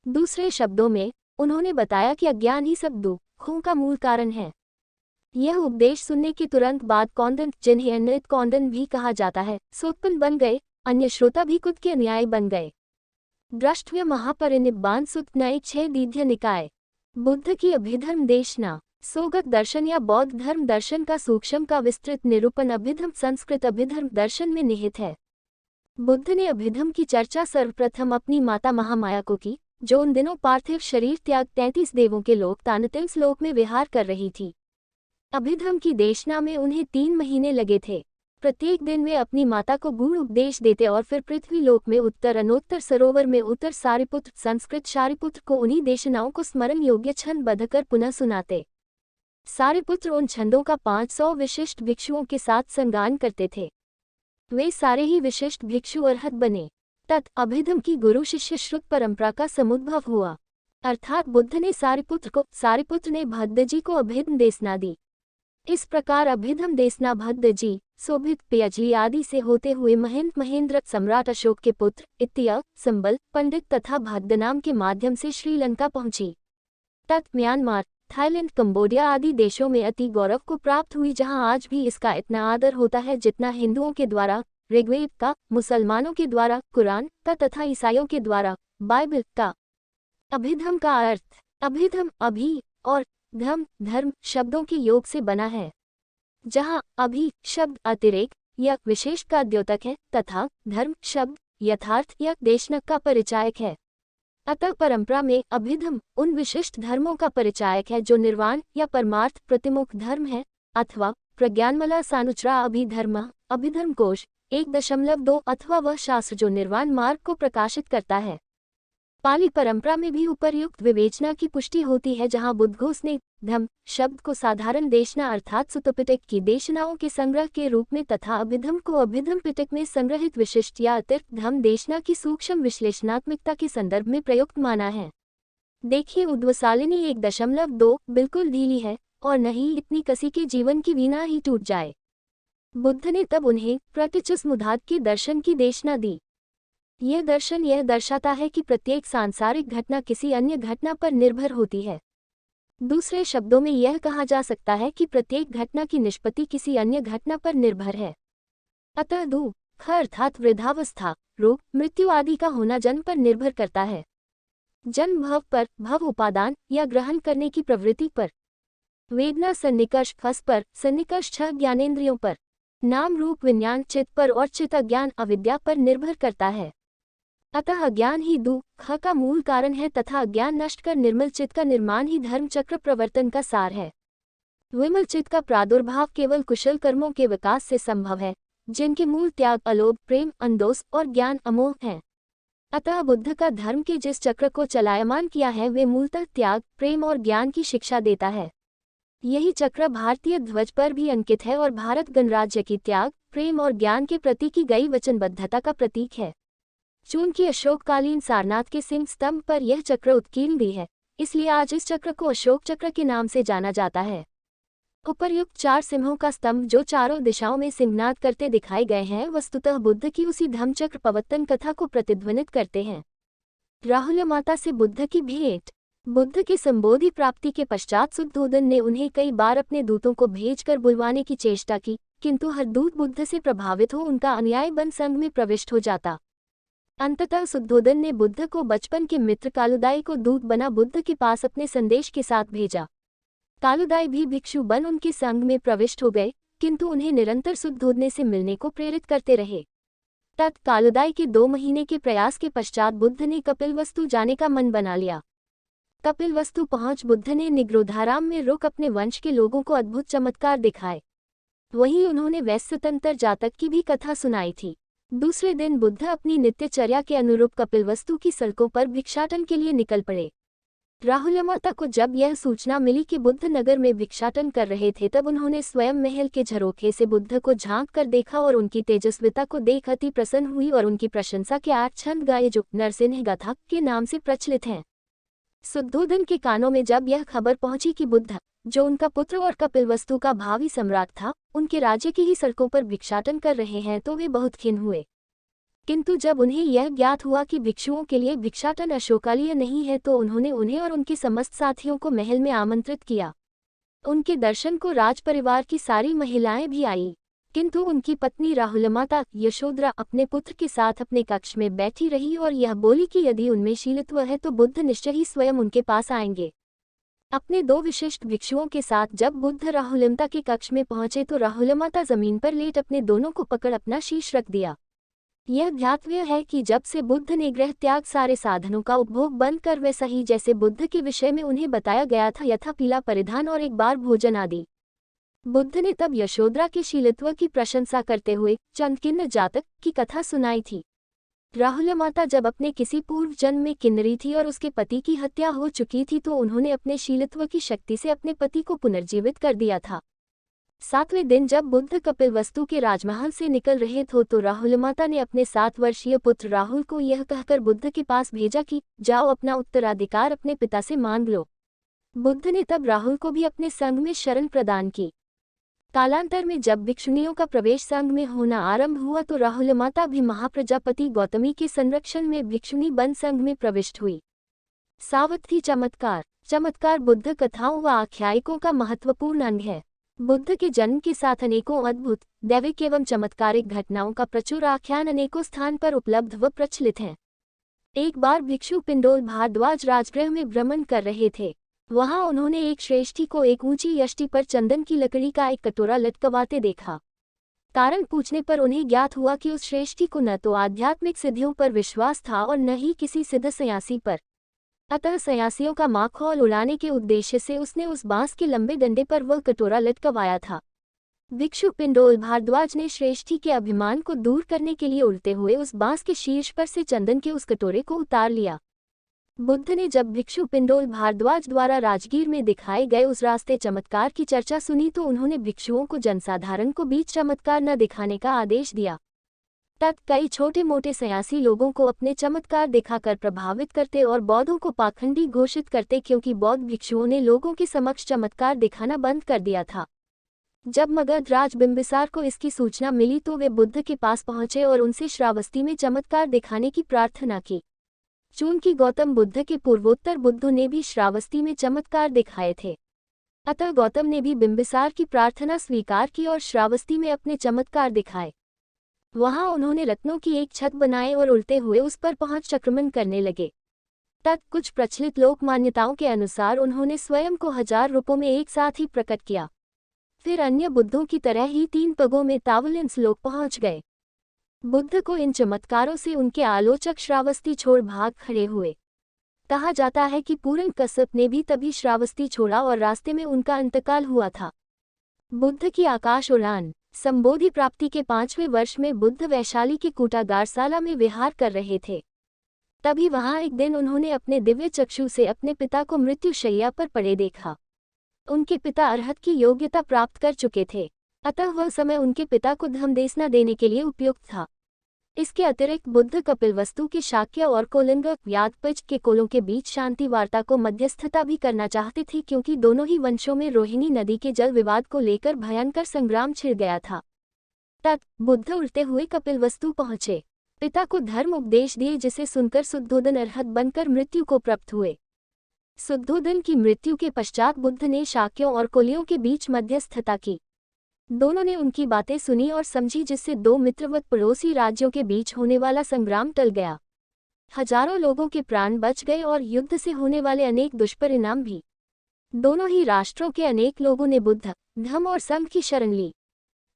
दूसरे शब्दों में उन्होंने बताया कि अज्ञान ही सब दुखों का मूल कारण है। यह उपदेश सुनने के तुरंत बाद कौंदन, जिन्हें अन्यत कौंदन भी कहा जाता है, सोत्पन्न बन गए। अन्य श्रोता भी खुद के अनुयायी बन गए। द्रष्टव्य महापरिनिब्बान सुत नए 6 दीध्य निकाय। बुद्ध की अभिधर्म देशना। सोगत दर्शन या बौद्ध धर्म दर्शन का सूक्ष्म का विस्तृत निरूपण अभिधर्म संस्कृत अभिधर्म दर्शन में निहित है। बुद्ध ने अभिधर्म की चर्चा सर्वप्रथम अपनी माता महामाया को की, जो उन दिनों पार्थिव शरीर त्याग 33 देवों के लोक तानतिंस लोक में विहार कर रही थी। अभिधर्म की देशना में उन्हें 3 महीने लगे थे। प्रत्येक दिन वे अपनी माता को गूढ़ उपदेश देते और फिर पृथ्वी लोक में उत्तर अनोत्तर सरोवर में उत्तर सारिपुत्र संस्कृत शारिपुत्र को उन्हीं देशनाओं को स्मरण योग्य छंद बंधकर पुनः सुनाते। सारिपुत्र उन छंदों का 500 विशिष्ट भिक्षुओं के साथ संगान करते थे। वे सारे ही विशिष्ट भिक्षु अरहत बने। तत् अभिधम की गुरु शिष्य श्रुत परंपरा का समुद्भव हुआ, अर्थात बुद्ध ने सारिपुत्र को, सारिपुत्र ने भद्दजी को अभिधम देशना दी। इस प्रकार अभिधम देशना भद्दजी, शोभित पियजी आदि से होते हुए महेंद्र सम्राट अशोक के पुत्र इत्या, संबल, पंडित तथा भद्दनाम के माध्यम से श्रीलंका पहुंची। तत् म्यांमार, थाईलैंड, कंबोडिया आदि देशों में अति गौरव को प्राप्त हुई, जहां आज भी इसका इतना आदर होता है जितना हिंदुओं के द्वारा ऋग्वेद का, मुसलमानों के द्वारा कुरान का तथा ईसाइयों के द्वारा बाइबल का। अभिधम का अर्थ अभिधम अभि और धम धर्म शब्दों के योग से बना है, जहां अभि शब्द अतिरेक या विशेष का द्योतक है तथा धर्म शब्द यथार्थ या देशनक का परिचायक है। अतः परंपरा में अभिधम उन विशिष्ट धर्मों का परिचायक है जो निर्वाण या परमार्थ प्रतिमुख धर्म है, अथवा प्रज्ञानमला सानुचरा अभिधर्म अभिधर्म कोश 1.2 अथवा वह शास्त्र जो निर्वाण मार्ग को प्रकाशित करता है। पाली परंपरा में भी उपर्युक्त विवेचना की पुष्टि होती है, जहां बुद्धघोष ने धम शब्द को साधारण देशना अर्थात सुतपिटक की देशनाओं के संग्रह के रूप में तथा अभिधम को अभिधम पिटक में संग्रहित विशिष्ट या अतिरिक्त धम देशना की सूक्ष्म विश्लेषणात्मकता के संदर्भ में प्रयुक्त माना है। देखिए उद्वसालिनी 1.2 बिल्कुल ढीली है और नहीं इतनी कसी के जीवन की वीणा ही टूट जाए। बुद्ध ने तब उन्हें प्रतिचुस्मुदात के दर्शन की देशना दी। यह दर्शन यह दर्शाता है कि प्रत्येक सांसारिक घटना किसी अन्य घटना पर निर्भर होती है। दूसरे शब्दों में यह कहा जा सकता है कि प्रत्येक घटना की निष्पत्ति किसी अन्य घटना पर निर्भर है। अतः दुख अर्थात वृद्धावस्था, रोग, मृत्यु आदि का होना जन्म पर निर्भर करता है। जन्म भव पर, भव उपादान या ग्रहण करने की प्रवृत्ति पर। वेदना सन्निकर्ष फस पर, सन्निकर्ष 6 ज्ञानेंद्रियों पर। नाम रूप विज्ञान चित्त पर और चित्त अज्ञान अविद्या पर निर्भर करता है। अतः अज्ञान ही दुख का मूल कारण है तथा अज्ञान नष्ट कर निर्मल चित्त का निर्माण ही धर्म चक्र प्रवर्तन का सार है। विमल चित्त का प्रादुर्भाव केवल कुशल कर्मों के विकास से संभव है, जिनके मूल त्याग, अलोभ, प्रेम, अंदोष और ज्ञान अमोह हैं। अतः बुद्ध का धर्म के जिस चक्र को चलायमान किया है वे मूलतः त्याग, प्रेम और ज्ञान की शिक्षा देता है। यही चक्र भारतीय ध्वज पर भी अंकित है और भारत गणराज्य की त्याग, प्रेम और ज्ञान के प्रति की गई वचनबद्धता का प्रतीक है। चूंकि अशोककालीन सारनाथ के सिंह स्तंभ पर यह चक्र उत्कीर्ण भी है, इसलिए आज इस चक्र को अशोक चक्र के नाम से जाना जाता है। उपर्युक्त 4 सिंहों का स्तंभ जो चारों दिशाओं में सिंहनाद करते दिखाए गए हैं, वस्तुतः बुद्ध की उसी धम्मचक्र प्रवर्तन कथा को प्रतिध्वनित करते हैं। राहुल माता से बुद्ध की भेंट। बुद्ध की संबोधि प्राप्ति के पश्चात शुद्धोदन ने उन्हें कई बार अपने दूतों को भेजकर बुलवाने की चेष्टा की, किंतु हर दूत बुद्ध से प्रभावित हो उनका अनुयायी बन संघ में प्रविष्ट हो जाता। अंततः शुद्धोदन ने बुद्ध को बचपन के मित्र कालुदाई को दूत बना बुद्ध के पास अपने संदेश के साथ भेजा। कालुदाई भी भिक्षु बन उनके संघ में प्रविष्ट हो गए, किंतु उन्हें निरंतर शुद्धोदन से मिलने को प्रेरित करते रहे। तत् कालुदाई के 2 महीने के प्रयास के पश्चात बुद्ध ने कपिलवस्तु जाने का मन बना लिया। कपिलवस्तु पहुंच बुद्ध ने निग्रोधाराम में रुक अपने वंश के लोगों को अद्भुत चमत्कार दिखाए। वहीं उन्होंने वैश्यतंत्र जातक की भी कथा सुनाई थी। दूसरे दिन बुद्ध अपनी नित्यचर्या के अनुरूप कपिलवस्तु की सड़कों पर भिक्षाटन के लिए निकल पड़े। राहुल माता को जब यह सूचना मिली कि बुद्ध नगर में भिक्षाटन कर रहे थे, तब उन्होंने स्वयं महल के झरोखे से बुद्ध को झांक कर देखा और उनकी तेजस्विता को देख अति प्रसन्न हुई और उनकी प्रशंसा के 8 छंद गाए जो नरसिंह गाथा के नाम से प्रचलित हैं। शुद्धोदन के कानों में जब यह खबर पहुंची कि बुद्ध, जो उनका पुत्र और कपिलवस्तु का भावी सम्राट था, उनके राज्य की ही सड़कों पर भिक्षाटन कर रहे हैं, तो वे बहुत खिन्न हुए। किंतु जब उन्हें यह ज्ञात हुआ कि भिक्षुओं के लिए भिक्षाटन अशोकालीय नहीं है, तो उन्होंने उन्हें और उनके समस्त साथियों को महल में आमंत्रित किया। उनके दर्शन को राजपरिवार की सारी महिलाएं भी आईं, किंतु उनकी पत्नी राहुलमाता यशोधरा अपने पुत्र के साथ अपने कक्ष में बैठी रही और यह बोली कि यदि उनमें शीलत्व है तो बुद्ध निश्चय ही स्वयं उनके पास आएंगे। अपने 2 विशिष्ट भिक्षुओं के साथ जब बुद्ध राहुलमाता के कक्ष में पहुंचे तो राहुलमाता जमीन पर लेट अपने दोनों को पकड़ अपना शीश रख दिया। यह ध्यातव्य है कि जब से बुद्ध ने गृह त्याग सारे साधनों का उपभोग बंद कर वैसा ही जैसे बुद्ध के विषय में उन्हें बताया गया था, यथा पीला परिधान और एक बार भोजन आदि बुद्ध ने तब यशोधरा के शीलत्व की प्रशंसा करते हुए चंद्रकिन्न जातक की कथा सुनाई थी। राहुल माता जब अपने किसी पूर्व जन्म में किन्नरी थी और उसके पति की हत्या हो चुकी थी तो उन्होंने अपने शीलत्व की शक्ति से अपने पति को पुनर्जीवित कर दिया था। 7वें दिन जब बुद्ध कपिलवस्तु के राजमहल से निकल रहे थे तो राहुल माता ने अपने 7 वर्षीय पुत्र राहुल को यह कहकर बुद्ध के पास भेजा कि जाओ अपना उत्तराधिकार अपने पिता से मांग लो। बुद्ध ने तब राहुल को भी अपने संग में शरण प्रदान की। कालांतर में जब भिक्षुणियों का प्रवेश संघ में होना आरंभ हुआ तो राहुल माता भी महाप्रजापति गौतमी के संरक्षण में भिक्षुणी बन संघ में प्रविष्ट हुई। सावधि चमत्कार। चमत्कार बुद्ध कथाओं व आख्यायिकों का महत्वपूर्ण अंग है। बुद्ध के जन्म के साथ अनेकों अद्भुत दैविक एवं चमत्कारिक घटनाओं का प्रचुर आख्यान अनेकों स्थान पर उपलब्ध व प्रचलित है। एक बार भिक्षु पिंडोल भारद्वाज राजगृह में भ्रमण कर रहे थे। वहां उन्होंने एक श्रेष्ठी को एक ऊंची यष्टि पर चंदन की लकड़ी का एक कटोरा लटकवाते देखा। कारण पूछने पर उन्हें ज्ञात हुआ कि उस श्रेष्ठी को न तो आध्यात्मिक सिद्धियों पर विश्वास था और न ही किसी सिद्ध सन्यासी पर। अतः सन्यासियों का माखौल उड़ाने के उद्देश्य से उसने उस बांस के लंबे डंडे पर वह कटोरा लटकवाया था। भिक्षु पिंडोल भारद्वाज ने श्रेष्ठी के अभिमान को दूर करने के लिए उड़ते हुए उस बांस के शीर्ष पर से चंदन के उस कटोरे को उतार लिया। बुद्ध ने जब भिक्षु पिंडोल भारद्वाज द्वारा राजगीर में दिखाए गए उस रास्ते चमत्कार की चर्चा सुनी तो उन्होंने भिक्षुओं को जनसाधारण को बीच चमत्कार न दिखाने का आदेश दिया। तब कई छोटे मोटे सन्यासी लोगों को अपने चमत्कार दिखाकर प्रभावित करते और बौद्धों को पाखंडी घोषित करते क्योंकि बौद्ध भिक्षुओं ने लोगों के समक्ष चमत्कार दिखाना बंद कर दिया था। जब मगध राज बिंबिसार को इसकी सूचना मिली तो वे बुद्ध के पास पहुंचे और उनसे श्रावस्ती में चमत्कार दिखाने की प्रार्थना की। चूंकि गौतम बुद्ध के पूर्वोत्तर बुद्धों ने भी श्रावस्ती में चमत्कार दिखाए थे, अतः गौतम ने भी बिंबिसार की प्रार्थना स्वीकार की और श्रावस्ती में अपने चमत्कार दिखाए। वहां उन्होंने रत्नों की एक छत बनाए और उल्टे हुए उस पर पहुंच चक्रमण करने लगे। तब कुछ प्रचलित लोक मान्यताओं के अनुसार उन्होंने स्वयं को 1000 रूपों में एक साथ ही प्रकट किया। फिर अन्य बुद्धों की तरह ही 3 पगों में तावलिंस लोक पहुंच गए। बुद्ध को इन चमत्कारों से उनके आलोचक श्रावस्ती छोड़ भाग खड़े हुए। कहा जाता है कि पूरन कश्यप ने भी तभी श्रावस्ती छोड़ा और रास्ते में उनका इंतकाल हुआ था। बुद्ध की आकाश उड़ान। संबोधि प्राप्ति के 5वें वर्ष में बुद्ध वैशाली के कूटागारशाला में विहार कर रहे थे। तभी वहां एक दिन उन्होंने अपने दिव्य चक्षु से अपने पिता को मृत्युशैया पर पड़े देखा। उनके पिता अरहत की योग्यता प्राप्त कर चुके थे, अतः वह समय उनके पिता को धम्मदेशना देने के लिए उपयुक्त था। इसके अतिरिक्त बुद्ध कपिलवस्तु के शाक्य और कोलिंग यादपच के कुलों के बीच शांति वार्ता को मध्यस्थता भी करना चाहते थे क्योंकि दोनों ही वंशों में रोहिणी नदी के जल विवाद को लेकर भयंकर संग्राम छिड़ गया था। तब बुद्ध उड़ते हुए कपिलवस्तु पहुंचे, पिता को धर्म उपदेश दिए जिसे सुनकर शुद्धोदन अरहत बनकर मृत्यु को प्राप्त हुए। शुद्धोदन की मृत्यु के पश्चात बुद्ध ने शाक्यों और कोलियों के बीच मध्यस्थता की। दोनों ने उनकी बातें सुनी और समझी जिससे 2 मित्रवत पड़ोसी राज्यों के बीच होने वाला संग्राम टल गया। हजारों लोगों के प्राण बच गए और युद्ध से होने वाले अनेक दुष्परिणाम भी। दोनों ही राष्ट्रों के अनेक लोगों ने बुद्ध, धम्म और संघ की शरण ली।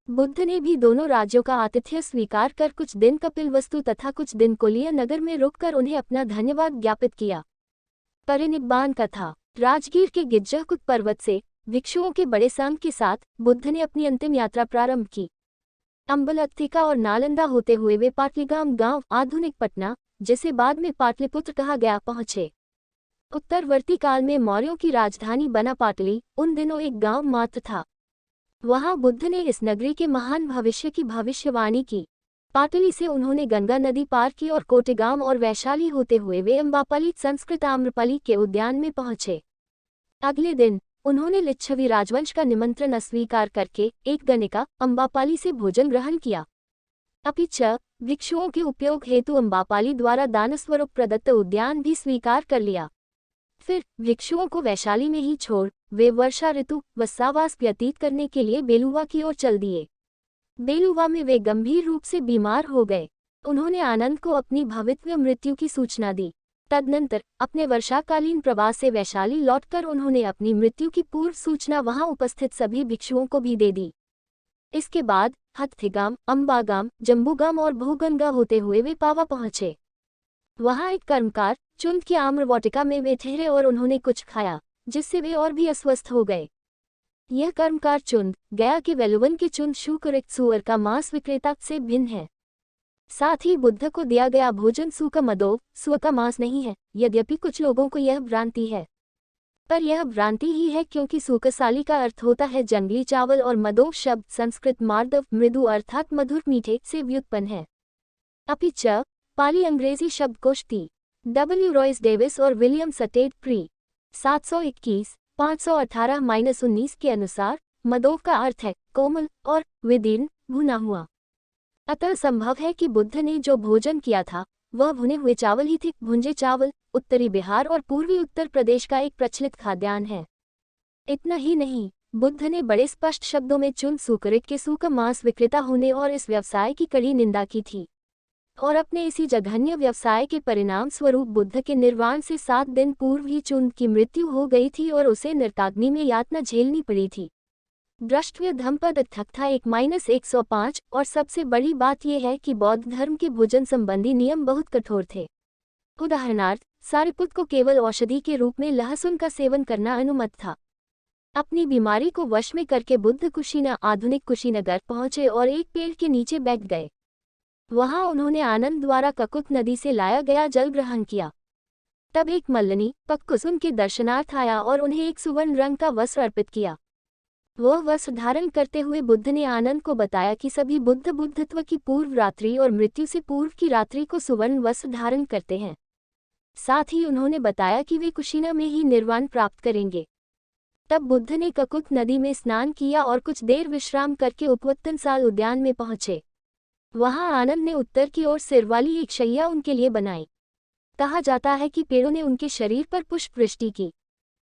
बुद्ध ने भी दोनों राज्यों का आतिथ्य स्वीकार कर कुछ दिन कपिलवस्तु तथा कुछ दिन कोलिया नगर में रुककर उन्हें अपना धन्यवाद ज्ञापित किया। परिनिब्बान कथा। राजगीर के गिज्जकुट पर्वत से भिक्षुओं के बड़े संघ के साथ बुद्ध ने अपनी अंतिम यात्रा प्रारंभ की। अम्बलत्थिका और नालंदा होते हुए वे पाटलीगाम गांव, आधुनिक पटना, जिसे बाद में पाटलिपुत्र कहा गया, पहुंचे। उत्तरवर्ती काल में मौर्यों की राजधानी बना पाटली उन दिनों एक गांव मात्र था। वहां बुद्ध ने इस नगरी के महान भविष्य की भविष्यवाणी की। पाटली से उन्होंने गंगा नदी पार की और कोटेगाम और वैशाली होते हुए वे अम्बापली संस्कृत आम्रपली के उद्यान में पहुंचे। अगले दिन उन्होंने लिच्छवी राजवंश का निमंत्रण अस्वीकार करके एक गणिका अम्बापाली से भोजन ग्रहण किया। अपिच भिक्षुओं के उपयोग हेतु अम्बापाली द्वारा दानस्वरूप प्रदत्त उद्यान भी स्वीकार कर लिया। फिर भिक्षुओं को वैशाली में ही छोड़ वे वर्षा ऋतु वसावास व्यतीत करने के लिए बेलुवा की ओर चल दिए। बेलुवा में वे गंभीर रूप से बीमार हो गए। उन्होंने आनंद को अपनी भविष्य मृत्यु की सूचना दी। तदनंतर अपने वर्षाकालीन प्रवास से वैशाली लौटकर उन्होंने अपनी मृत्यु की पूर्व सूचना वहां उपस्थित सभी भिक्षुओं को भी दे दी। इसके बाद हथथिगाम, अम्बागाम, जम्बूगाम और भूगंगा होते हुए वे पावा पहुंचे। वहां एक कर्मकार चुंद की आम्रवाटिका में वे ठहरे और उन्होंने कुछ खाया, जिससे वे और भी अस्वस्थ हो गए। यह कर्मकार चुंद, गया के वेलुवन के चुंद शुक्रक सुअर का मांस विक्रेता से भिन्न है। साथ ही बुद्ध को दिया गया भोजन सू का मदोव, सुअर का मांस नहीं है। यद्यपि कुछ लोगों को यह भ्रांति है, पर यह भ्रांति ही है, क्योंकि सूकसाली का अर्थ होता है जंगली चावल और मदोव शब्द संस्कृत मार्दव मृदु अर्थात मधुर मीठे से व्युत्पन्न है। अपिच पाली अंग्रेजी शब्दकोश टी डब्ल्यू रॉयस डेविस और विलियम सटेड प्री 721 518-19 के अनुसार मदोव का अर्थ है कोमल और विदीर्ण भुना हुआ। अतः संभव है कि बुद्ध ने जो भोजन किया था वह भुने हुए चावल ही थे। भुंजे चावल उत्तरी बिहार और पूर्वी उत्तर प्रदेश का एक प्रचलित खाद्यान्न है। इतना ही नहीं, बुद्ध ने बड़े स्पष्ट शब्दों में चुन सुकरिक के सू का मांस विक्रेता होने और इस व्यवसाय की कड़ी निंदा की थी, और अपने इसी जघन्य व्यवसाय के परिणाम स्वरूप बुद्ध के निर्वाण से 7 दिन पूर्व ही चुन की मृत्यु हो गई थी और उसे नरकाग्नि में यातना झेलनी पड़ी थी। द्रष्टव्य धम्मपद था 1-105। और सबसे बड़ी बात यह है कि बौद्ध धर्म के भोजन संबंधी नियम बहुत कठोर थे। उदाहरणार्थ, सारिपुत्र को केवल औषधि के रूप में लहसुन का सेवन करना अनुमत था। अपनी बीमारी को वश में करके बुद्ध आधुनिक कुशीनगर पहुंचे और एक पेड़ के नीचे बैठ गए। वहां उन्होंने आनंद द्वारा ककुत नदी से लाया गया जल ग्रहण किया। तब एक मल्लनी पक्कुस उनके दर्शनार्थ आया और उन्हें एक सुवर्ण रंग का वस्त्र अर्पित किया। वह वस्त्र धारण करते हुए बुद्ध ने आनंद को बताया कि सभी बुद्ध बुद्धत्व की पूर्व रात्रि और मृत्यु से पूर्व की रात्रि को सुवर्ण वस्त्र धारण करते हैं। साथ ही उन्होंने बताया कि वे कुशीना में ही निर्वाण प्राप्त करेंगे। तब बुद्ध ने ककुत नदी में स्नान किया और कुछ देर विश्राम करके उपवत्तनसाल उद्यान में पहुंचे। वहां आनंद ने उत्तर की ओर सिर वाली एक शैया उनके लिए बनाई। कहा जाता है कि पेड़ों ने उनके शरीर पर पुष्प वृष्टि की।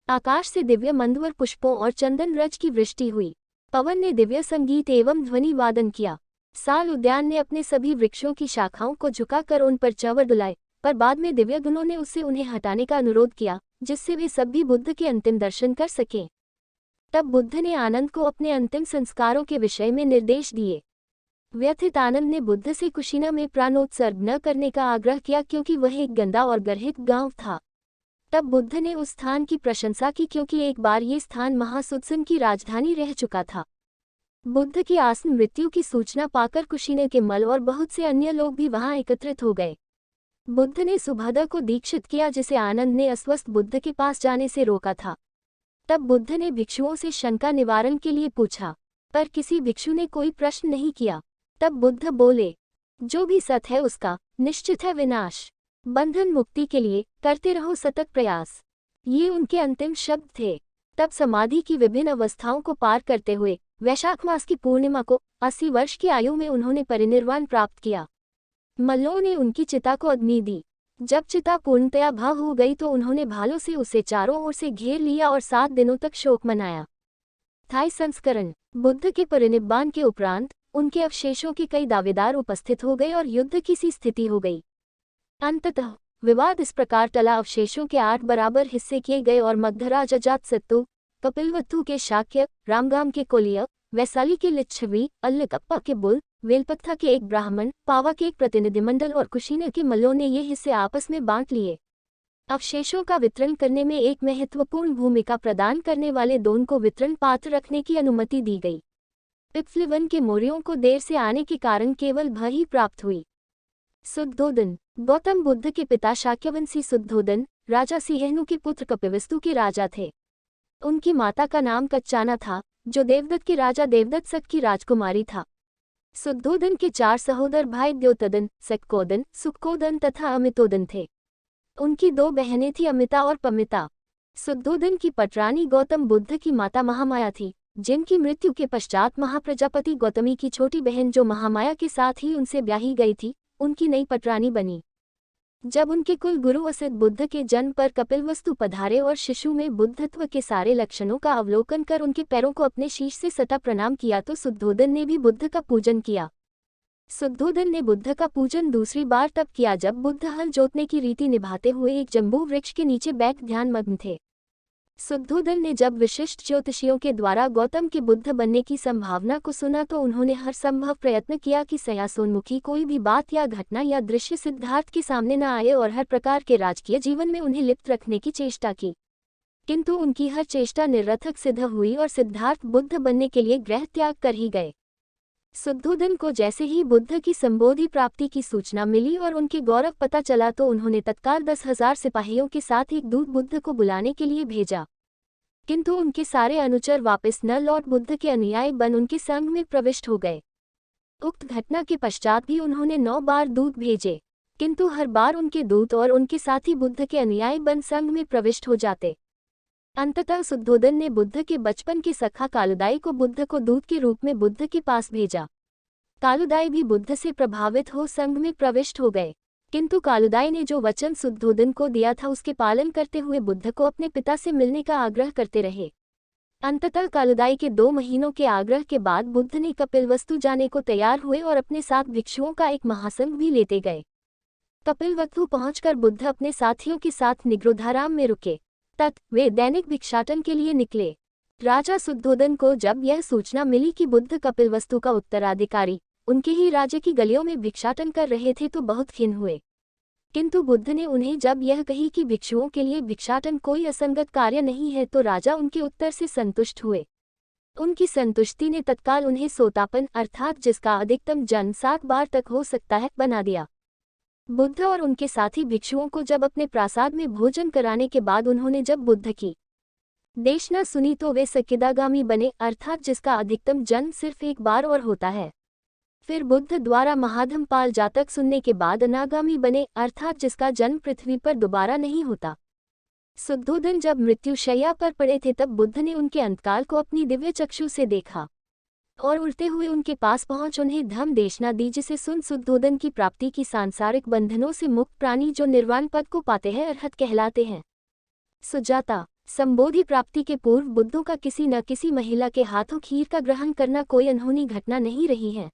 आकाश से दिव्य मंदवर पुष्पों और चंदन रज की वृष्टि हुई। पवन ने दिव्य संगीत एवं ध्वनि वादन किया। साल उद्यान ने अपने सभी वृक्षों की शाखाओं को झुकाकर उन पर चंवर डुलाए, पर बाद में दिव्य गुणों ने उससे उन्हें हटाने का अनुरोध किया, जिससे वे सभी बुद्ध के अंतिम दर्शन कर सकें। तब बुद्ध ने आनंद को अपने अंतिम संस्कारों के विषय में निर्देश दिए। व्यथित आनंद ने बुद्ध से कुशीना में प्राणोत्सर्ग न करने का आग्रह किया, क्योंकि वह एक गंदा और गर्हित गांव था। तब बुद्ध ने उस स्थान की प्रशंसा की, क्योंकि एक बार ये स्थान महासुत्सन की राजधानी रह चुका था। बुद्ध की आसन मृत्यु की सूचना पाकर कुशीने के मल और बहुत से अन्य लोग भी वहां एकत्रित हो गए। बुद्ध ने सुभद्र को दीक्षित किया, जिसे आनंद ने अस्वस्थ बुद्ध के पास जाने से रोका था। तब बुद्ध ने भिक्षुओं से शंका निवारण के लिए पूछा, पर किसी भिक्षु ने कोई प्रश्न नहीं किया। तब बुद्ध बोले, जो भी सत है उसका निश्चित है विनाश। बंधन मुक्ति के लिए करते रहो सतत प्रयास। ये उनके अंतिम शब्द थे। तब समाधि की विभिन्न अवस्थाओं को पार करते हुए वैशाख मास की पूर्णिमा को 80 वर्ष की आयु में उन्होंने परिनिर्वाण प्राप्त किया। मल्लों ने उनकी चिता को अग्नि दी। जब चिता पूर्णतया भस्म हो गई तो उन्होंने भालों से उसे चारों ओर से घेर लिया और 7 दिनों तक शोक मनाया। थाई संस्करण। बुद्ध के परिनिर्वाण के उपरांत उनके अवशेषों के कई दावेदार उपस्थित हो गए और युद्ध की सी स्थिति हो गई। अंततः विवाद इस प्रकार टला, अवशेषों के 8 बराबर हिस्से किए गए और मगधराज अजातशत्रु, कपिलवस्तु के शाक्य, रामगाम के कोलिय, वैशाली के लिच्छवी, अल्लकप्पा के बुल, वेलपत्था के एक ब्राह्मण, पावा के एक प्रतिनिधिमंडल और कुशीना के मल्लों ने ये हिस्से आपस में बांट लिए। अवशेषों का वितरण करने में एक महत्वपूर्ण भूमिका प्रदान करने वाले दोन को वितरण पात्र रखने की अनुमति दी गई। पिप्सलिवन के मौर्यों को देर से आने के कारण केवल भ ही प्राप्त हुई। शुद्धोदन। गौतम बुद्ध के पिता शाक्यवंशी शुद्धोदन राजा सिंहनु के पुत्र कपिलवस्तु के राजा थे। उनकी माता का नाम कच्चाना था, जो देवदत्त के राजा देवदत्त सक की राजकुमारी था। शुद्धोदन के 4 सहोदर भाई द्योतदन, सक्कोदन, सुक्कोदन तथा अमितोदन थे। उनकी 2 बहनें थीं, अमिता और पमिता। शुद्धोदन की पटरानी गौतम बुद्ध की माता महामाया थी, जिनकी मृत्यु के पश्चात महाप्रजापति गौतमी की छोटी बहन, जो महामाया के साथ ही उनसे ब्याही गई थी, उनकी नई पटरानी बनी। जब उनके कुल गुरु असित बुद्ध के जन्म पर कपिलवस्तु पधारे और शिशु में बुद्धत्व के सारे लक्षणों का अवलोकन कर उनके पैरों को अपने शीश से सटा प्रणाम किया, तो शुद्धोदन ने भी बुद्ध का पूजन किया। शुद्धोदन ने बुद्ध का पूजन दूसरी बार तब किया जब बुद्ध हल जोतने की रीति निभाते हुए एक जम्बू वृक्ष के नीचे बैठ ध्यानमग्न थे। शुद्धोदन ने जब विशिष्ट ज्योतिषियों के द्वारा गौतम के बुद्ध बनने की संभावना को सुना, तो उन्होंने हर संभव प्रयत्न किया कि संन्यासोन्मुखी कोई भी बात या घटना या दृश्य सिद्धार्थ के सामने न आए और हर प्रकार के राजकीय जीवन में उन्हें लिप्त रखने की चेष्टा की। किंतु उनकी हर चेष्टा निरर्थक सिद्ध हुई और सिद्धार्थ बुद्ध बनने के लिए गृह त्याग कर ही गए। शुद्धोधन को जैसे ही बुद्ध की संबोधि प्राप्ति की सूचना मिली और उनके गौरव पता चला तो उन्होंने तत्काल 10,000 सिपाहियों के साथ एक दूत बुद्ध को बुलाने के लिए भेजा। किंतु उनके सारे अनुचर वापस न लौट बुद्ध के अनुयायी बन उनके संग में प्रविष्ट हो गए। उक्त घटना के पश्चात भी उन्होंने 9 बार दूत भेजे, किंतु हर बार उनके दूत और उनके साथी बुद्ध के अनुयायी बन संग में प्रविष्ट हो जाते। अंततः शुद्धोधन ने बुद्ध के बचपन के सखा कालुदाई को बुद्ध को दूत के रूप में बुद्ध के पास भेजा। कालुदाई भी बुद्ध से प्रभावित हो संघ में प्रविष्ट हो गए, किंतु कालुदाई ने जो वचन शुद्धोधन को दिया था उसके पालन करते हुए बुद्ध को अपने पिता से मिलने का आग्रह करते रहे। अंततः कालुदाई के 2 महीनों के आग्रह के बाद बुद्ध ने कपिलवस्तु जाने को तैयार हुए और अपने साथ भिक्षुओं का एक महासंघ भी लेते गए। कपिलवस्तु पहुंचकर बुद्ध अपने साथियों के साथ निग्रोधाराम में रुके। वे दैनिक भिक्षाटन के लिए निकले। राजा शुद्धोधन को जब यह सूचना मिली कि बुद्ध कपिलवस्तु का उत्तराधिकारी उनके ही राज्य की गलियों में भिक्षाटन कर रहे थे तो बहुत खिन्न हुए। किंतु बुद्ध ने उन्हें जब यह कही कि भिक्षुओं के लिए भिक्षाटन कोई असंगत कार्य नहीं है तो राजा उनके उत्तर से संतुष्ट हुए। उनकी संतुष्टि ने तत्काल उन्हें सोतापन अर्थात जिसका अधिकतम जन्म 7 बार तक हो सकता है बना दिया। बुद्ध और उनके साथी भिक्षुओं को जब अपने प्रासाद में भोजन कराने के बाद उन्होंने जब बुद्ध की देशना सुनी तो वे सकिदागामी बने अर्थात जिसका अधिकतम जन्म सिर्फ 1 बार और होता है। फिर बुद्ध द्वारा महाधमपाल जातक सुनने के बाद अनागामी बने अर्थात जिसका जन्म पृथ्वी पर दोबारा नहीं होता। शुद्धोधन जब मृत्युशैया पर पड़े थे तब बुद्ध ने उनके अंतकाल को अपनी दिव्य चक्षु से देखा और उड़ते हुए उनके पास पहुंच उन्हें धम देशना दी, जिसे सुन शुद्धोधन की प्राप्ति की सांसारिक बंधनों से मुक्त प्राणी जो निर्वाण पद को पाते हैं अरहत कहलाते हैं। सुजाता, संबोधि प्राप्ति के पूर्व बुद्धों का किसी न किसी महिला के हाथों खीर का ग्रहण करना कोई अनहोनी घटना नहीं रही है।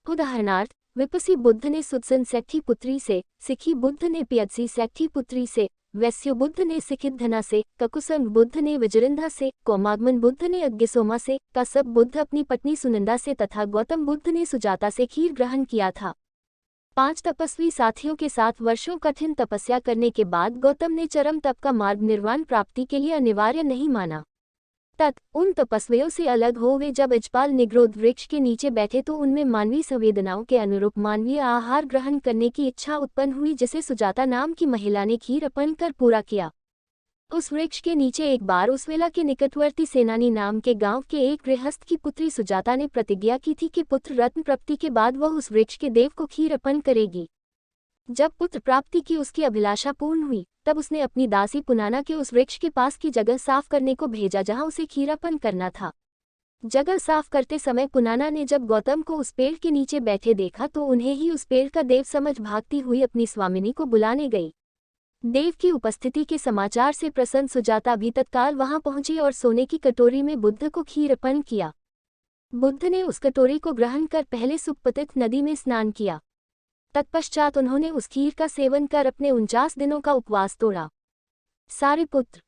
उदाहरणार्थ, विपसी बुद्ध ने सुदसन सेट्ठी पुत्री से, सिखी बुद्ध ने पियदसी सेट्ठी पुत्री से, वैश्यो बुद्ध ने सिखिद्धना से, ककुसंग बुद्ध ने विजरिंधा से, कोमागमन बुद्ध ने अज्ञसोमा से, कसब बुद्ध अपनी पत्नी सुनंदा से तथा गौतम बुद्ध ने सुजाता से खीर ग्रहण किया था। 5 तपस्वी साथियों के साथ वर्षों कठिन तपस्या करने के बाद गौतम ने चरम तप का मार्ग निर्वाण प्राप्ति के लिए अनिवार्य नहीं माना। उन तपस्वियों से अलग हो वे जब इजपाल निग्रोध वृक्ष के नीचे बैठे तो उनमें मानवीय संवेदनाओं के अनुरूप मानवीय आहार ग्रहण करने की इच्छा उत्पन्न हुई, जिसे सुजाता नाम की महिला ने खीर अर्पण कर पूरा किया। उस वृक्ष के नीचे एक बार उस वेला के निकटवर्ती सेनानी नाम के गांव के एक गृहस्थ की पुत्री सुजाता ने प्रतिज्ञा की थी कि पुत्र रत्न प्राप्ति के बाद वह उस वृक्ष के देव को खीर अर्पण करेगी। जब पुत्र प्राप्ति की उसकी अभिलाषा पूर्ण हुई तब उसने अपनी दासी पुनाना के उस वृक्ष के पास की जगह साफ करने को भेजा जहां उसे खीरापन करना था। जगह साफ करते समय पुनाना ने जब गौतम को उस पेड़ के नीचे बैठे देखा तो उन्हें ही उस पेड़ का देव समझ भागती हुई अपनी स्वामिनी को बुलाने गई। देव की उपस्थिति के समाचार से प्रसन्न सुजाता भी तत्काल वहां पहुंची और सोने की कटोरी में बुद्ध को खीर अर्पण किया। बुद्ध ने उस कटोरी को ग्रहण कर पहले सुखपतित नदी में स्नान किया। तत्पश्चात उन्होंने उस खीर का सेवन कर अपने 49 दिनों का उपवास तोड़ा। सारिपुत्र,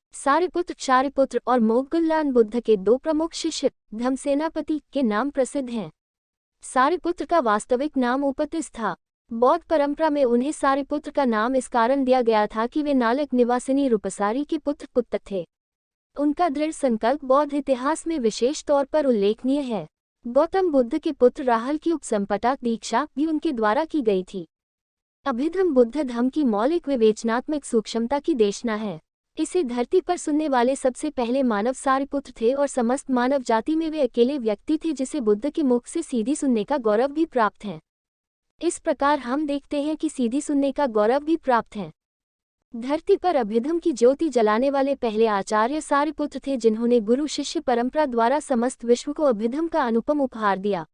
क्षारिपुत्र और मोगुल्लान बुद्ध के 2 प्रमुख शिष्य धम्मसेनापति के नाम प्रसिद्ध हैं। सारिपुत्र का वास्तविक नाम उपतिस था। बौद्ध परंपरा में उन्हें सारिपुत्र का नाम इस कारण दिया गया था कि वे नालक निवासिनी रूपसारी के पुत्र थे। उनका दृढ़ संकल्प बौद्ध इतिहास में विशेष तौर पर उल्लेखनीय है। गौतम बुद्ध के पुत्र राहल की उपसंपदा दीक्षा भी उनके द्वारा की गई थी। अभिधम्म बुद्ध धम्म की मौलिक विवेचनात्मक सूक्ष्मता की देशना है। इसे धरती पर सुनने वाले सबसे पहले मानव सारिपुत्र थे और समस्त मानव जाति में वे अकेले व्यक्ति थे जिसे बुद्ध के मुख से सीधी सुनने का गौरव भी प्राप्त है। इस प्रकार हम देखते हैं कि सीधी सुनने का गौरव भी प्राप्त है। धरती पर अभिधम्म की ज्योति जलाने वाले पहले आचार्य सारिपुत्र थे जिन्होंने गुरु शिष्य परंपरा द्वारा समस्त विश्व को अभिधम्म का अनुपम उपहार दिया।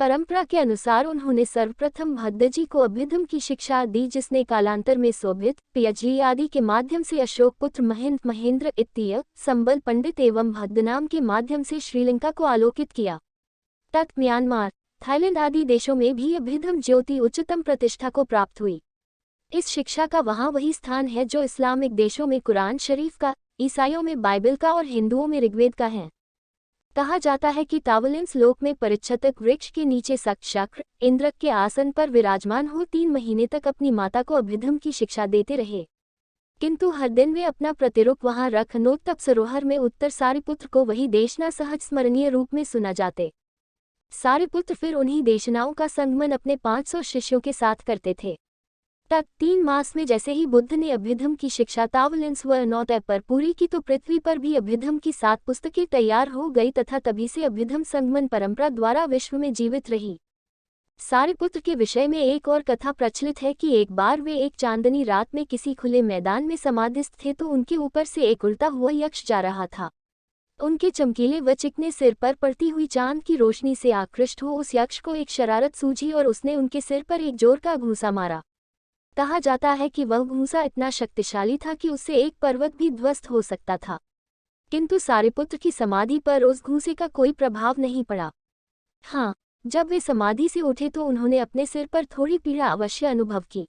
परंपरा के अनुसार उन्होंने सर्वप्रथम भद्दजी को अभिधम्म की शिक्षा दी, जिसने कालांतर में शोभित पियजी आदि के माध्यम से अशोक पुत्र महेंद्र इत्तीय संबल पंडित एवं भद्दनाम के माध्यम से श्रीलंका को आलोकित किया। म्यांमार, थाईलैंड आदि देशों में भी अभिधम्म ज्योति उच्चतम प्रतिष्ठा को प्राप्त हुई। इस शिक्षा का वहाँ वही स्थान है जो इस्लामिक देशों में कुरान शरीफ का, ईसाइयों में बाइबल का और हिंदुओं में ऋग्वेद का है। कहा जाता है कि तावलिंस लोक में परिच्छतक वृक्ष के नीचे चक्र इंद्रक के आसन पर विराजमान हो 3 महीने तक अपनी माता को अभिधम्म की शिक्षा देते रहे। किंतु हर दिन वे अपना प्रतिरूप वहां रख नोट तब सरोवर में उत्तर सारिपुत्र को वही देशना सहज स्मरणीय रूप में सुना जाते। सारिपुत्र फिर उन्हीं देशनाओं का संगमन अपने 500 शिष्यों के साथ करते थे। तक 3 मास में जैसे ही बुद्ध ने अभ्युदय की शिक्षा तावलिंस व नौतय पर पूरी की तो पृथ्वी पर भी अभ्युदय की 7 पुस्तकें तैयार हो गई तथा तभी से अभ्युदय संगमन परंपरा द्वारा विश्व में जीवित रही। सारिपुत्र के विषय में एक और कथा प्रचलित है कि एक बार वे एक चांदनी रात में किसी खुले मैदान में समाधिस्थ थे तो उनके ऊपर से एक उड़ता हुआ यक्ष जा रहा था। उनके चमकीले व चिकने सिर पर पड़ती हुई चांद की रोशनी से आकृष्ट हो उस यक्ष को एक शरारत सूझी और उसने उनके सिर पर एक जोर का घूंसा मारा। कहा जाता है कि वह घूंसा इतना शक्तिशाली था कि उससे एक पर्वत भी ध्वस्त हो सकता था, किंतु सारिपुत्र की समाधि पर उस घूंसे का कोई प्रभाव नहीं पड़ा। हाँ, जब वे समाधि से उठे तो उन्होंने अपने सिर पर थोड़ी पीड़ा अवश्य अनुभव की।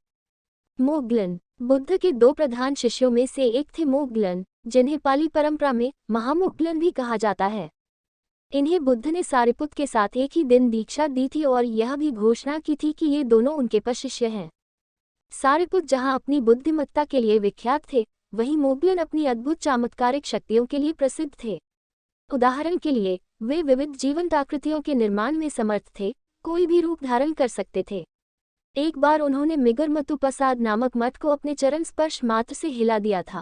मोगलन बुद्ध के 2 प्रधान शिष्यों में से एक थे मोगलन, जिन्हें पाली परंपरा में महामोगलन भी कहा जाता है। इन्हें बुद्ध ने सारिपुत्र के साथ एक ही दिन दीक्षा दी थी और यह भी घोषणा की थी कि ये दोनों उनके पर शिष्य हैं। सारिपुत्र जहां अपनी बुद्धिमत्ता के लिए विख्यात थे, वहीं मोगलन अपनी अद्भुत चमत्कारिक शक्तियों के लिए प्रसिद्ध थे। उदाहरण के लिए वे विविध जीवंत आकृतियों के निर्माण में समर्थ थे, कोई भी रूप धारण कर सकते थे। एक बार उन्होंने मिगरमतुपसाद नामक मठ को अपने चरण स्पर्श मात्र से हिला दिया था।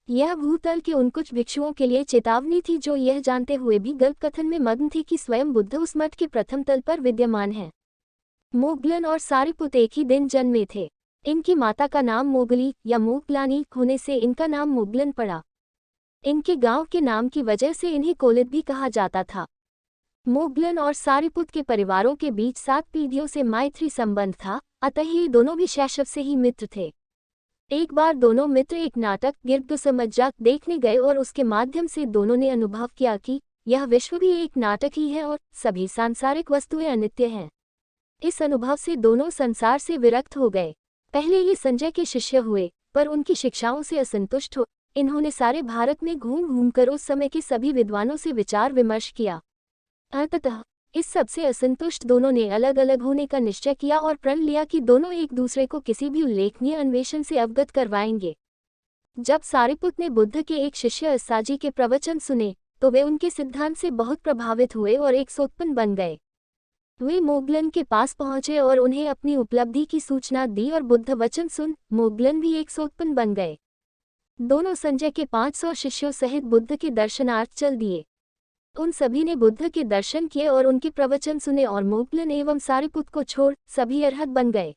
यह भूतल के उन कुछ भिक्षुओं के लिए चेतावनी थी जो यह जानते हुए भी गल्प कथन में मग्न थे कि स्वयं बुद्ध उस मठ के प्रथम तल पर विद्यमान हैं। मोगलन और सारिपुत्र एक ही दिन जन्मे थे। इनकी माता का नाम मोगली या मोगलानी होने से इनका नाम मोगलन पड़ा। इनके गांव के नाम की वजह से इन्हें कोलित भी कहा जाता था। मोगलन और सारिपुत्र के परिवारों के बीच 7 पीढ़ियों से मैत्री संबंध था, अतः ये दोनों भी शैशव से ही मित्र थे। एक बार दोनों मित्र एक नाटक गिरदुसमज्जाक देखने गए और उसके माध्यम से दोनों ने अनुभव किया कि यह विश्व भी एक नाटक ही है और सभी सांसारिक वस्तुएं अनित्य हैं। इस अनुभव से दोनों संसार से विरक्त हो गए। पहले ये संजय के शिष्य हुए, पर उनकी शिक्षाओं से असंतुष्ट हो इन्होंने सारे भारत में घूम घूमकर उस समय के सभी विद्वानों से विचार विमर्श किया। अंततः इस सब से असंतुष्ट दोनों ने अलग अलग होने का निश्चय किया और प्रण लिया कि दोनों एक दूसरे को किसी भी उल्लेखनीय अन्वेषण से अवगत करवाएंगे। जब सारिपुत्र ने बुद्ध के एक शिष्य अस्साजी के प्रवचन सुने तो वे उनके सिद्धांत से बहुत प्रभावित हुए और एक सोत्पन्न बन गए। वे मोगलन के पास पहुंचे और उन्हें अपनी उपलब्धि की सूचना दी और बुद्ध वचन सुन मोगलन भी एक सोत्पन्न बन गए। दोनों संजय के 500 शिष्यों सहित बुद्ध के दर्शनार्थ चल दिए। उन सभी ने बुद्ध के दर्शन किए और उनके प्रवचन सुने और मोगलन एवं सारिपुत्र को छोड़ सभी अरहत बन गए।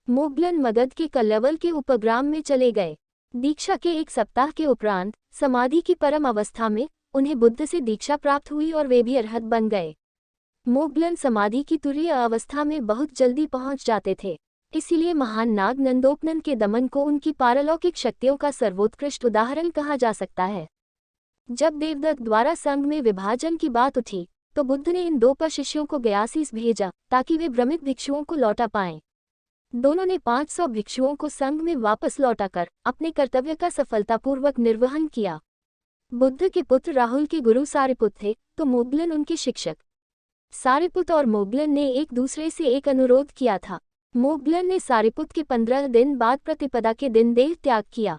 मोगलन मगध के कल्लवल के उपग्राम में चले गए। दीक्षा के 1 सप्ताह के उपरांत समाधि की परम अवस्था में उन्हें बुद्ध से दीक्षा प्राप्त हुई और वे भी अरहत बन गए। मोगलन समाधि की तुरीय अवस्था में बहुत जल्दी पहुंच जाते थे, इसीलिए महान नाग नंदोपनन के दमन को उनकी पारलौकिक शक्तियों का सर्वोत्कृष्ट उदाहरण कहा जा सकता है। जब देवदत्त द्वारा संघ में विभाजन की बात उठी तो बुद्ध ने इन 2 पर शिष्यों को गयासीस भेजा ताकि वे भ्रमित भिक्षुओं को लौटा पाएं। दोनों ने 500 भिक्षुओं को संघ में वापस लौटाकर अपने कर्तव्य का सफलतापूर्वक निर्वहन किया। बुद्ध के पुत्र राहुल के गुरु सारिपुत्र थे तो मोगलन उनके शिक्षक। सारिपुत्र और मोगलन ने एक दूसरे से एक अनुरोध किया था। मोगलन ने सारिपुत्र के 15 दिन बाद प्रतिपदा के दिन देह त्याग किया।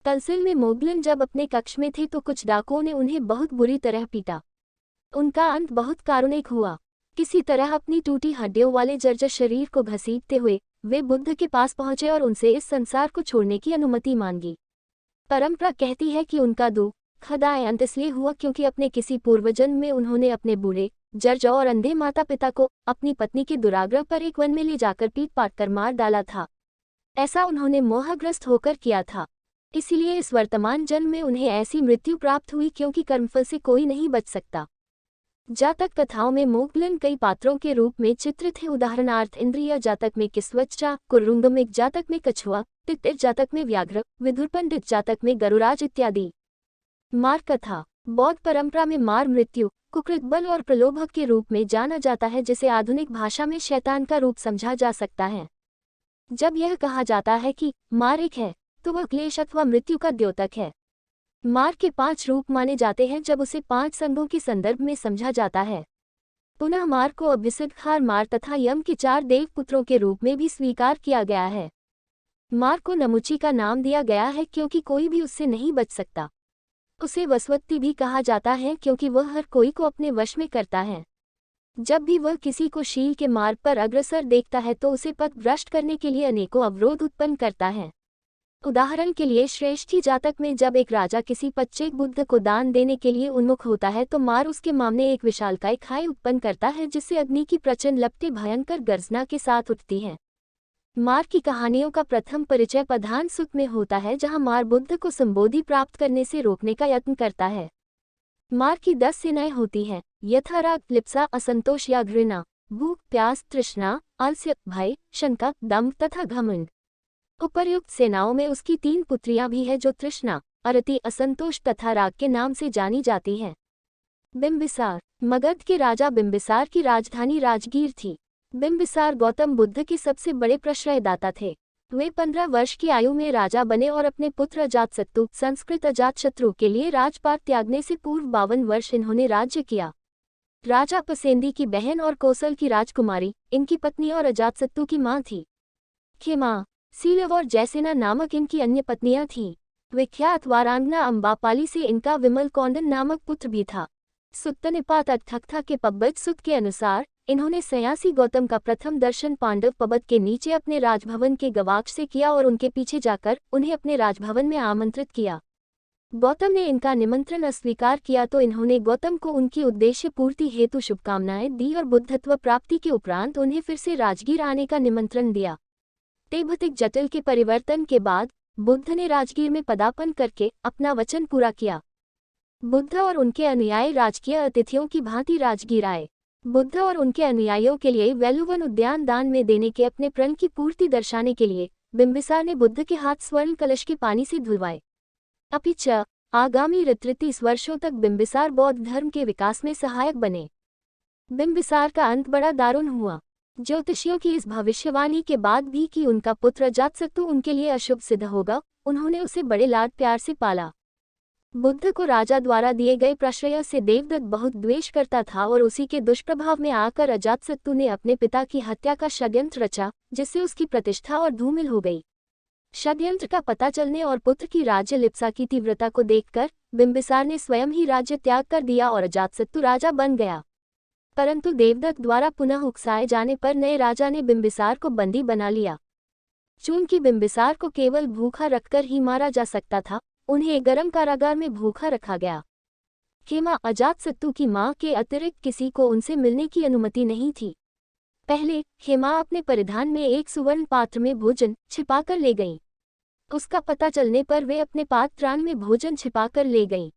तलसिल में मोगलन जब अपने कक्ष में थे तो कुछ डाकुओं ने उन्हें बहुत बुरी तरह पीटा। उनका अंत बहुत कारुणिक हुआ। किसी तरह अपनी टूटी हड्डियों वाले जर्जर शरीर को घसीटते हुए वे बुद्ध के पास पहुंचे और उनसे इस संसार को छोड़ने की अनुमति मांगी। परंपरा कहती है कि उनका दुखदायक अंत इसलिए हुआ क्योंकि अपने किसी पूर्वजन्म में उन्होंने अपने बूढ़े जर्जर और अंधे माता पिता को अपनी पत्नी के दुराग्रह पर एक वन में ले जाकर पीट पाट कर मार डाला था। ऐसा उन्होंने मोहग्रस्त होकर किया था, इसीलिए इस वर्तमान जन्म में उन्हें ऐसी मृत्यु प्राप्त हुई क्योंकि कर्मफल से कोई नहीं बच सकता। जातक कथाओं में मोगलन कई पात्रों के रूप में चित्रित है। उदाहरणार्थ इंद्रिय जातक में किस्वच्चा, कुरुंगमिक जातक में कछुआ, तित्तिर जातक में व्याघ्र, विदुर पंडित जातक में गरुराज इत्यादि। मार कथा बौद्ध परंपरा में मार मृत्यु, कुकृत बल और प्रलोभक के रूप में जाना जाता है, जिसे आधुनिक भाषा में शैतान का रूप समझा जा सकता है। जब यह कहा जाता है कि मार एक है तो वह क्लेश अथवा मृत्यु का द्योतक है। मार के 5 रूप माने जाते हैं जब उसे 5 संघों के संदर्भ में समझा जाता है। पुनः मार को अभ्यसिद्धार मार तथा यम के 4 देव पुत्रों के रूप में भी स्वीकार किया गया है। मार को नमुची का नाम दिया गया है क्योंकि कोई भी उससे नहीं बच सकता। उसे वसवत्ती भी कहा जाता है क्योंकि वह हर कोई को अपने वश में करता है। जब भी वह किसी को शील के मार्ग पर अग्रसर देखता है तो उसे पथ भ्रष्ट करने के लिए अनेकों अवरोध उत्पन्न करता है। उदाहरण के लिए श्रेष्ठी जातक में जब एक राजा किसी पच्चेक बुद्ध को दान देने के लिए उन्मुख होता है तो मार उसके मामले एक विशालकाय खाई उत्पन्न करता है जिससे अग्नि की प्रचंड लपटें भयंकर गर्जना के साथ उठती हैं। मार की कहानियों का प्रथम परिचय प्रधान सुत में होता है जहां मार बुद्ध को संबोधि प्राप्त करने से रोकने का यत्न करता है। मार की 10 सेनाएं होती हैं, यथा राग, लिप्सा, असंतोष या घृणा, भूख, प्यास, तृष्णा, आलस्य, भय, शंका, दम्भ तथा घमंड। उपर्युक्त सेनाओं में उसकी 3 पुत्रियां भी हैं जो तृष्णा, अरति, असंतोष तथा राग के नाम से जानी जाती हैं। बिंबिसार। मगध के राजा बिंबिसार की राजधानी राजगीर थी। बिंबिसार गौतम बुद्ध के सबसे बड़े प्रश्रयदाता थे। वे 15 वर्ष की आयु में राजा बने और अपने पुत्र अजातशत्रु, संस्कृत अजातशत्रु के लिए राजपाट त्यागने से पूर्व 52 वर्ष इन्होंने राज्य किया। राजा पसेंदी की बहन और कौशल की राजकुमारी इनकी पत्नी और अजातशत्रु की मां थी। खेमा, सीलव और जैसेना नामक इनकी अन्य पत्नियां थीं। विख्यात वारांगना अम्बापाली से इनका विमल कौंडन नामक पुत्र भी था। सुत्तनिपात अठक्था के पब्बत सुत के अनुसार इन्होंने सयासी गौतम का प्रथम दर्शन पांडव पर्वत के नीचे अपने राजभवन के गवाक्ष से किया और उनके पीछे जाकर उन्हें अपने राजभवन में आमंत्रित किया। गौतम ने इनका निमंत्रण अस्वीकार किया तो इन्होंने गौतम को उनकी उद्देश्य पूर्ति हेतु शुभकामनाएं दी और बुद्धत्व प्राप्ति के उपरांत उन्हें फिर से राजगीर आने का निमंत्रण दिया। तेभतिक जटिल के परिवर्तन के बाद बुद्ध ने राजगीर में पदार्पण करके अपना वचन पूरा किया। बुद्ध और उनके अनुयायी राजकीय अतिथियों की भांति राजगीर आए। बुद्ध और उनके अनुयायियों के लिए वेलुवन उद्यान दान में देने के अपने प्रण की पूर्ति दर्शाने के लिए बिंबिसार ने बुद्ध के हाथ स्वर्ण कलश के पानी से धुलवाए। अपिच आगामी 30 वर्षों तक बिंबिसार बौद्ध धर्म के विकास में सहायक बने। बिंबिसार का अंत बड़ा दारुण हुआ। ज्योतिषियों की इस भविष्यवाणी के बाद भी कि उनका पुत्र अजातशत्रु उनके लिए अशुभ सिद्ध होगा, उन्होंने उसे बड़े लाड प्यार से पाला। बुद्ध को राजा द्वारा दिए गए प्रश्रय से देवदत्त बहुत द्वेष करता था और उसी के दुष्प्रभाव में आकर अजातशत्रु ने अपने पिता की हत्या का षड्यंत्र रचा, जिससे उसकी प्रतिष्ठा और धूमिल हो गई। षड्यंत्र का पता चलने और पुत्र की राज्य लिप्सा की तीव्रता को देखकर बिंबिसार ने स्वयं ही राज्य त्याग कर दिया और अजातशत्रु राजा बन गया। परंतु देवदत्त द्वारा पुनः उकसाए जाने पर नए राजा ने बिंबिसार को बंदी बना लिया। चूंकि बिंबिसार को केवल भूखा रखकर ही मारा जा सकता था, उन्हें गर्म कारागार में भूखा रखा गया। खेमा, अजातशत्रु की मां के अतिरिक्त किसी को उनसे मिलने की अनुमति नहीं थी। पहले खेमा अपने परिधान में एक सुवर्ण पात्र में भोजन छिपाकर ले गईं। उसका पता चलने पर वे अपने पात्रान में भोजन छिपाकर ले गईं।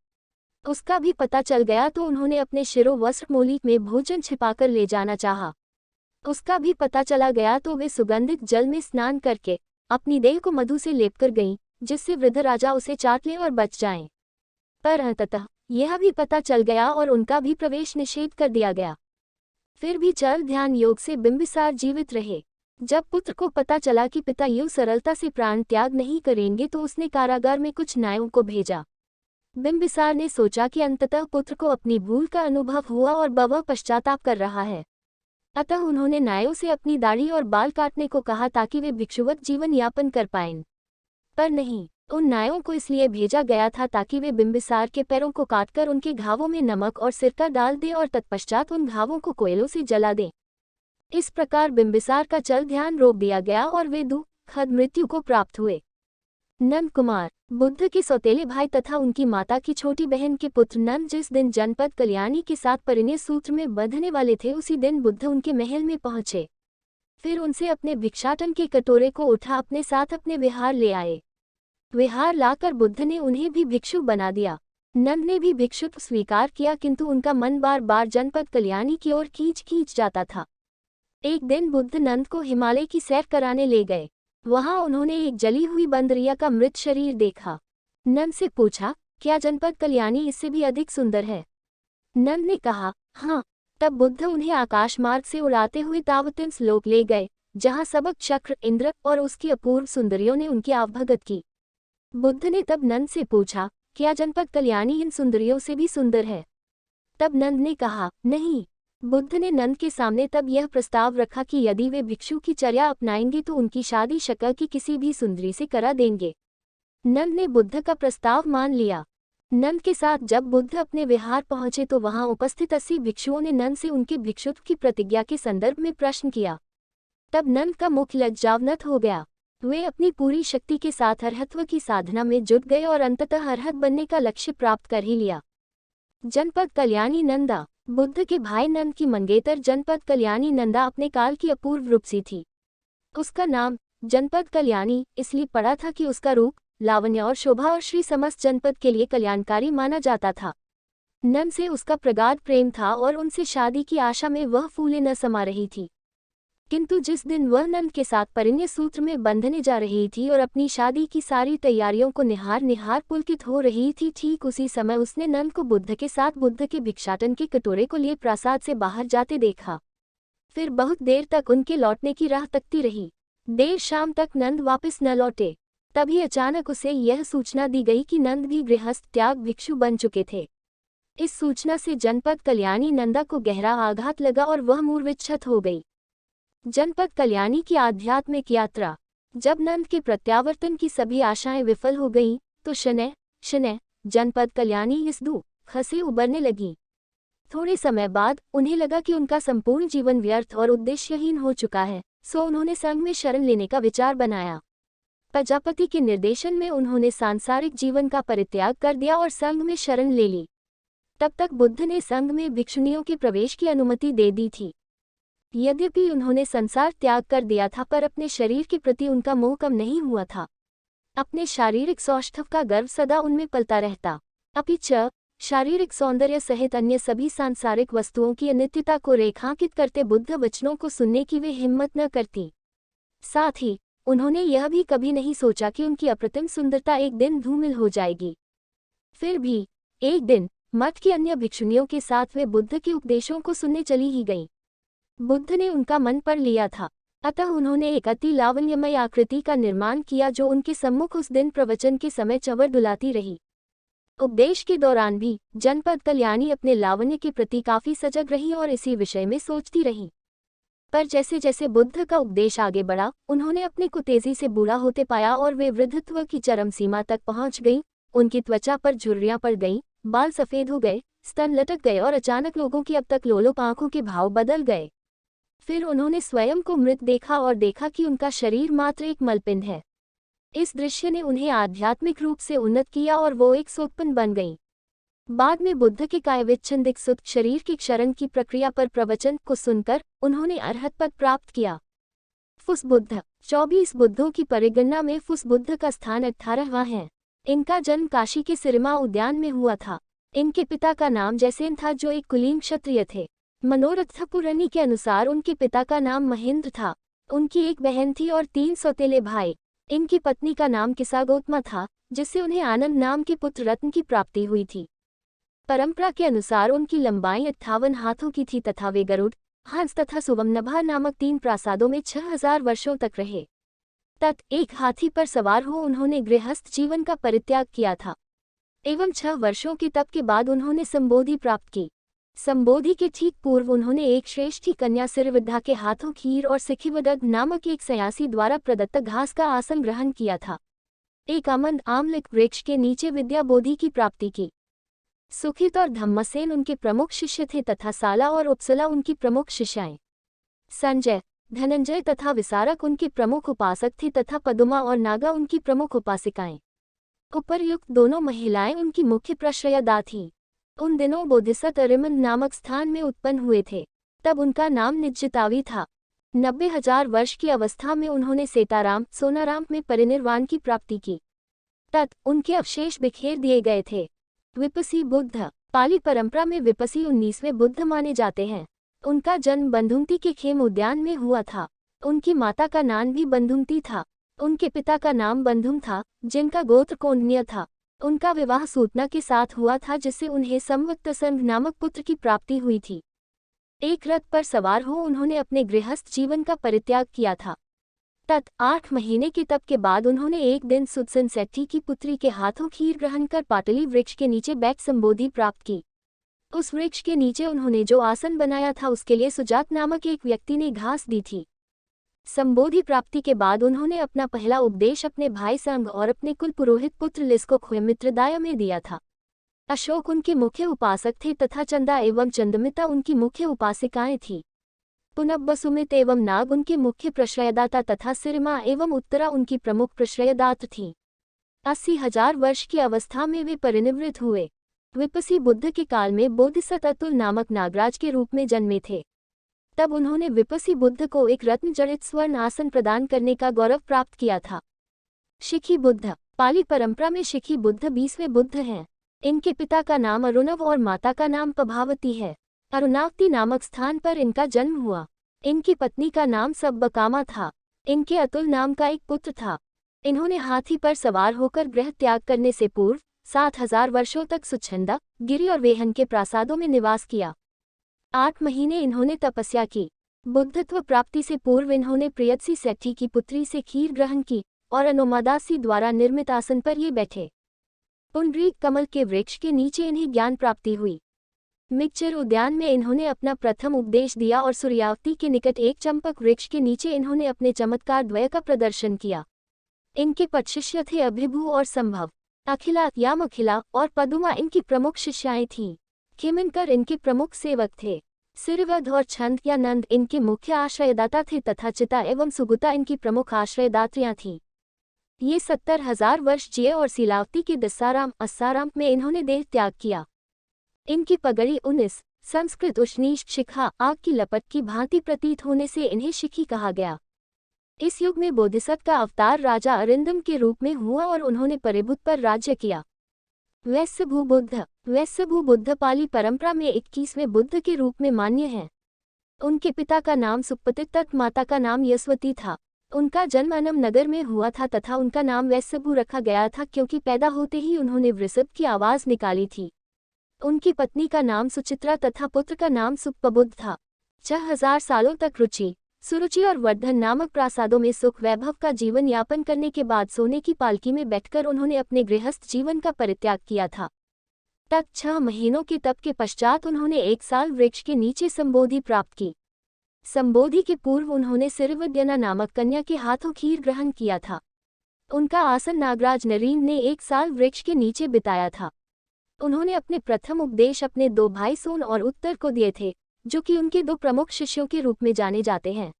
उसका भी पता चल गया तो उन्होंने अपने शिरो वस्त्र मोली में भोजन छिपाकर ले जाना चाहा। उसका भी पता चला गया तो वे सुगंधित जल में स्नान करके अपनी देह को मधु से लेपकर गईं, जिससे वृद्ध राजा उसे चाट लें और बच जाएं। पर अंततः यह भी पता चल गया और उनका भी प्रवेश निषेध कर दिया गया। फिर भी चल ध्यान योग से बिंबिसार जीवित रहे। जब पुत्र को पता चला कि पिता यूं सरलता से प्राण त्याग नहीं करेंगे तो उसने कारागार में कुछ न्यायों को भेजा। बिंबिसार ने सोचा कि अंततः पुत्र को अपनी भूल का अनुभव हुआ और वह पश्चाताप कर रहा है। अतः उन्होंने न्यायों से अपनी दाढ़ी और बाल काटने को कहा ताकि वे भिक्षुवत जीवन यापन कर पाएं। पर नहीं, उन न्यायों को इसलिए भेजा गया था ताकि वे बिंबिसार के पैरों को काटकर उनके घावों में नमक और सिरका डाल दें और तत्पश्चात उन घावों को कोयलों से जला दें। इस प्रकार बिंबिसार का चल ध्यान रोक दिया गया और वे दुखद मृत्यु को प्राप्त हुए। नंद कुमार, बुद्ध के सौतेले भाई तथा उनकी माता की छोटी बहन के पुत्र नंद जिस दिन जनपद कल्याणी के साथ परिणय सूत्र में बंधने वाले थे उसी दिन बुद्ध उनके महल में पहुंचे। फिर उनसे अपने भिक्षाटन के कटोरे को उठा अपने साथ अपने विहार ले आए। विहार लाकर बुद्ध ने उन्हें भी भिक्षु बना दिया। नंद ने भी भिक्षुत्व स्वीकार किया किंतु उनका मन बार बार जनपद कल्याणी की ओर खींच जाता था। एक दिन बुद्ध नंद को हिमालय की सैर कराने ले गए। वहां उन्होंने एक जली हुई बंदरिया का मृत शरीर देखा। नंद से पूछा, क्या जनपद कल्याणी इससे भी अधिक सुंदर है? नंद ने कहा, हाँ। तब बुद्ध उन्हें आकाश मार्ग से उड़ाते हुए तावतिंस लोक ले गए, जहां सबक चक्र, इंद्र और उसकी अपूर्व सुंदरियों ने उनकी आवभगत की। बुद्ध ने तब नंद से पूछा, क्या जनपद कल्याणी इन सुंदरियों से भी सुंदर है? तब नंद ने कहा, नहीं। बुद्ध ने नंद के सामने तब यह प्रस्ताव रखा कि यदि वे भिक्षु की चर्या अपनाएंगे तो उनकी शादी शक्ल की किसी भी सुंदरी से करा देंगे। नंद ने बुद्ध का प्रस्ताव मान लिया। नंद के साथ जब बुद्ध अपने विहार पहुंचे तो वहां उपस्थित 80 भिक्षुओं ने नंद से उनके भिक्षुत्व की प्रतिज्ञा के संदर्भ में प्रश्न किया। तब नंद का मुख लज्जावनत हो गया। वे अपनी पूरी शक्ति के साथ अरहत्व की साधना में जुट गए और अंततः अरहत बनने का लक्ष्य प्राप्त कर ही लिया। जनपद कल्याणी नंदा। बुद्ध के भाई नंद की मंगेतर जनपद कल्याणी नंदा अपने काल की अपूर्व रूपसी थी। उसका नाम जनपद कल्याणी इसलिए पड़ा था कि उसका रूप, लावण्य और शोभा और श्री समस्त जनपद के लिए कल्याणकारी माना जाता था। नंद से उसका प्रगाढ़ प्रेम था और उनसे शादी की आशा में वह फूले न समा रही थी। किंतु जिस दिन वह नंद के साथ परिणय सूत्र में बंधने जा रही थी और अपनी शादी की सारी तैयारियों को निहार निहार पुलकित हो रही थी, ठीक उसी समय उसने नंद को बुद्ध के साथ बुद्ध के भिक्षाटन के कटोरे को लिए प्रासाद से बाहर जाते देखा। फिर बहुत देर तक उनके लौटने की राह तकती रही। देर शाम तक नंद वापस न लौटे। तभी अचानक उसे यह सूचना दी गई कि नंद भी गृहस्थ त्याग भिक्षु बन चुके थे। इस सूचना से जनपद कल्याणी नंदा को गहरा आघात लगा और वह मूर्छित हो गई। जनपद कल्याणी की आध्यात्मिक यात्रा। जब नंद के प्रत्यावर्तन की सभी आशाएं विफल हो गईं, तो शनैः शनैः जनपद कल्याणी इस दुख से उबरने लगी। थोड़े समय बाद उन्हें लगा कि उनका संपूर्ण जीवन व्यर्थ और उद्देश्यहीन हो चुका है, सो उन्होंने संघ में शरण लेने का विचार बनाया। प्रजापति के निर्देशन में उन्होंने सांसारिक जीवन का परित्याग कर दिया और संघ में शरण ले ली। तब तक बुद्ध ने संघ में भिक्षुणियों के प्रवेश की अनुमति दे दी थी। यद्यपि उन्होंने संसार त्याग कर दिया था, पर अपने शरीर के प्रति उनका मोह कम नहीं हुआ था। अपने शारीरिक सौष्ठव का गर्व सदा उनमें पलता रहता। अपिच शारीरिक सौंदर्य सहित अन्य सभी सांसारिक वस्तुओं की अनित्यता को रेखांकित करते बुद्ध वचनों को सुनने की वे हिम्मत न करती। साथ ही उन्होंने यह भी कभी नहीं सोचा कि उनकी अप्रतिम सुंदरता एक दिन धूमिल हो जाएगी। फिर भी एक दिन मठ की अन्य भिक्षुणियों के साथ वे बुद्ध के उपदेशों को सुनने चली ही गईं। बुद्ध ने उनका मन पढ़ लिया था, अतः उन्होंने एक अति लावण्यमय आकृति का निर्माण किया जो उनके सम्मुख उस दिन प्रवचन के समय चंवर डुलाती रही। उपदेश के दौरान भी जनपद कल्याणी अपने लावण्य के प्रति काफी सजग रही और इसी विषय में सोचती रही। पर जैसे जैसे बुद्ध का उपदेश आगे बढ़ा, उन्होंने अपने को तेजी से बूढ़ा होते पाया और वे वृद्धत्व की चरम सीमा तक पहुंच गईं। उनकी त्वचा पर झुर्रियां पड़ गईं, बाल सफेद हो गए, स्तन लटक गए और अचानक लोगों की अब तक लोलुप आंखों के भाव बदल गए। फिर उन्होंने स्वयं को मृत देखा और देखा कि उनका शरीर मात्र एक मलपिंड है। इस दृश्य ने उन्हें आध्यात्मिक रूप से उन्नत किया और वो एक सोत्पन्न बन गईं। बाद में बुद्ध के कायविच्छिन्दित सुत शरीर की क्षरण की प्रक्रिया पर प्रवचन को सुनकर उन्होंने अरहत पद प्राप्त किया। फुस बुद्ध। 24 बुद्धों की परिगणना में फुस बुद्ध का स्थान 18वां है। इनका जन्म काशी के सिरिमा उद्यान में हुआ था। इनके पिता का नाम जैसेन था, जो एक कुलीन क्षत्रिय थे। मनोरथ पुराणी के अनुसार उनके पिता का नाम महेंद्र था। उनकी एक बहन थी और 3 सौतेले भाई। इनकी पत्नी का नाम किसागोतमा था, जिससे उन्हें आनंद नाम के पुत्र रत्न की प्राप्ति हुई थी। परंपरा के अनुसार उनकी लंबाई 58 हाथों की थी तथा वे गरुड़, हंस तथा सुवमनभा नामक 3 प्रासादों में 6000 वर्षों तक रहे। एक हाथी पर सवार हो उन्होंने गृहस्थ जीवन का परित्याग किया था एवं 6 वर्षों के तप के बाद उन्होंने संबोधि प्राप्त की। संबोधि के ठीक पूर्व उन्होंने एक श्रेष्ठी कन्या सिरविद्या के हाथों खीर और सिखिवदग नामक एक सयासी द्वारा प्रदत्त घास का आसन ग्रहण किया था। एक अमंद आमलिक वृक्ष के नीचे विद्या बोधि की प्राप्ति की। सुखित और धम्मसेन उनके प्रमुख शिष्य थे तथा साला और उपसला उनकी प्रमुख शिष्याएं। संजय, धनंजय तथा विसारक उनके प्रमुख उपासक थे तथा पदुमा और नागा उनकी प्रमुख उपासिकाएं। उपर्युक्त दोनों महिलाएं उनकी मुख्य प्रश्रयदा थीं। उन दिनों बोधिसत्व अरिमन नामक स्थान में उत्पन्न हुए थे। तब उनका नाम निज्जितावी था। 90,000 वर्ष की अवस्था में उन्होंने सेताराम सोनाराम में परिनिर्वाण की प्राप्ति की। उनके अवशेष बिखेर दिए गए थे। विपसी बुद्ध। पाली परंपरा में विपसी 19वें बुद्ध माने जाते हैं। उनका जन्म बंधुमती के खेम उद्यान में हुआ था। उनकी माता का नाम भी बंधुमती था। उनके पिता का नाम बंधुम था, जिनका गोत्र कौंडन्य था। उनका विवाह सूतना के साथ हुआ था, जिससे उन्हें संवत्सर नामक पुत्र की प्राप्ति हुई थी। एक रथ पर सवार हो उन्होंने अपने गृहस्थ जीवन का परित्याग किया था। 8 महीने के तप के बाद उन्होंने एक दिन सुदसन सेट्टी की पुत्री के हाथों खीर ग्रहण कर पाटली वृक्ष के नीचे बैठ संबोधि प्राप्त की। उस वृक्ष के नीचे उन्होंने जो आसन बनाया था उसके लिए सुजात नामक एक व्यक्ति ने घास दी थी। संबोधि प्राप्ति के बाद उन्होंने अपना पहला उपदेश अपने भाई संग और अपने कुल पुरोहित पुत्र लिस को ख्वमित्रदाय में दिया था। अशोक उनके मुख्य उपासक थे तथा चंदा एवं चंदमिता उनकी मुख्य उपासिकाएं थीं। पुनब्ब सुमित एवं नाग उनके मुख्य प्रश्रयदाता तथा सिरमा एवं उत्तरा उनकी प्रमुख प्रश्रयदात्र थीं। 80,000 वर्ष की अवस्था में वे परिनिवृत्त हुए। विपसी बुद्ध के काल में बोधिसत्व अतुल नामक नागराज के रूप में जन्मे थे। तब उन्होंने विपसी बुद्ध को एक रत्न जड़ित स्वर्ण आसन प्रदान करने का गौरव प्राप्त किया था। शिखी बुद्ध। पाली परंपरा में शिखी बुद्ध 20वें बुद्ध हैं। इनके पिता का नाम अरुणव और माता का नाम प्रभावती है। अरुणावती नामक स्थान पर इनका जन्म हुआ। इनकी पत्नी का नाम सब्बकामा था। इनके अतुल नाम का एक पुत्र था। इन्होंने हाथी पर सवार होकर गृह त्याग करने से पूर्व 7,000 वर्षों तक सुछंदा, गिरि और वेहन के प्रासादों में निवास किया। 8 महीने इन्होंने तपस्या की। बुद्धत्व प्राप्ति से पूर्व इन्होंने प्रियदसी सेठी की पुत्री से खीर ग्रहण की और अनुमादासी द्वारा निर्मित आसन पर ये बैठे। पुंडरीक कमल के वृक्ष के नीचे इन्हें ज्ञान प्राप्ति हुई। मिक्चर उद्यान में इन्होंने अपना प्रथम उपदेश दिया और सूर्यावती के निकट एक चंपक वृक्ष के नीचे इन्होंने अपने चमत्कार द्वय का प्रदर्शन किया। इनके पदशिष्य थे अभिभू और संभव। अखिला, यामखिला और पदुमा इनकी प्रमुख शिष्याएं थीं। खिमनकर इनके प्रमुख सेवक थे। सिरवध और छंद या नंद इनके मुख्य आश्रयदाता थे तथा चिता एवं सुगुता इनकी प्रमुख आश्रयदात्रियां थीं। ये 70,000 वर्ष जिए और सीलावती के दस्साराम अस्साराम में इन्होंने देह त्याग किया। इनकी पगड़ी 19 संस्कृत उष्णीश शिखा आग की लपट की भांति प्रतीत होने से इन्हें शिखी कहा गया। इस युग में बोधिसत्व का अवतार राजा अरिंदम के रूप में हुआ और उन्होंने परिबुद्ध पर राज्य किया। वैश्यभू बुद्ध। वैश्यभू बुद्ध पाली परंपरा में 21वें बुद्ध के रूप में मान्य हैं। उनके पिता का नाम सुपतित तथा माता का नाम यशवती था। उनका जन्म अनम नगर में हुआ था तथा उनका नाम वैश्यभू रखा गया था क्योंकि पैदा होते ही उन्होंने वृषभ की आवाज निकाली थी। उनकी पत्नी का नाम सुचित्रा तथा पुत्र का नाम सुपबुद्ध था। 6,000 सालों तक रुचि, सुरुचि और वर्धन नामक प्रासादों में सुख वैभव का जीवन यापन करने के बाद सोने की पालकी में बैठकर उन्होंने अपने गृहस्थ जीवन का परित्याग किया था। तब 6 महीनों के तप के पश्चात उन्होंने 1 साल वृक्ष के नीचे संबोधि प्राप्त की। संबोधि के पूर्व उन्होंने सिरवद्यना नामक कन्या के हाथों खीर ग्रहण किया था। उनका आसन नागराज नरीन ने 1 साल वृक्ष के नीचे बिताया था। उन्होंने अपने प्रथम उपदेश अपने 2 भाई सोन और उत्तर को दिए थे, जो कि उनके 2 प्रमुख शिष्यों के रूप में जाने जाते हैं।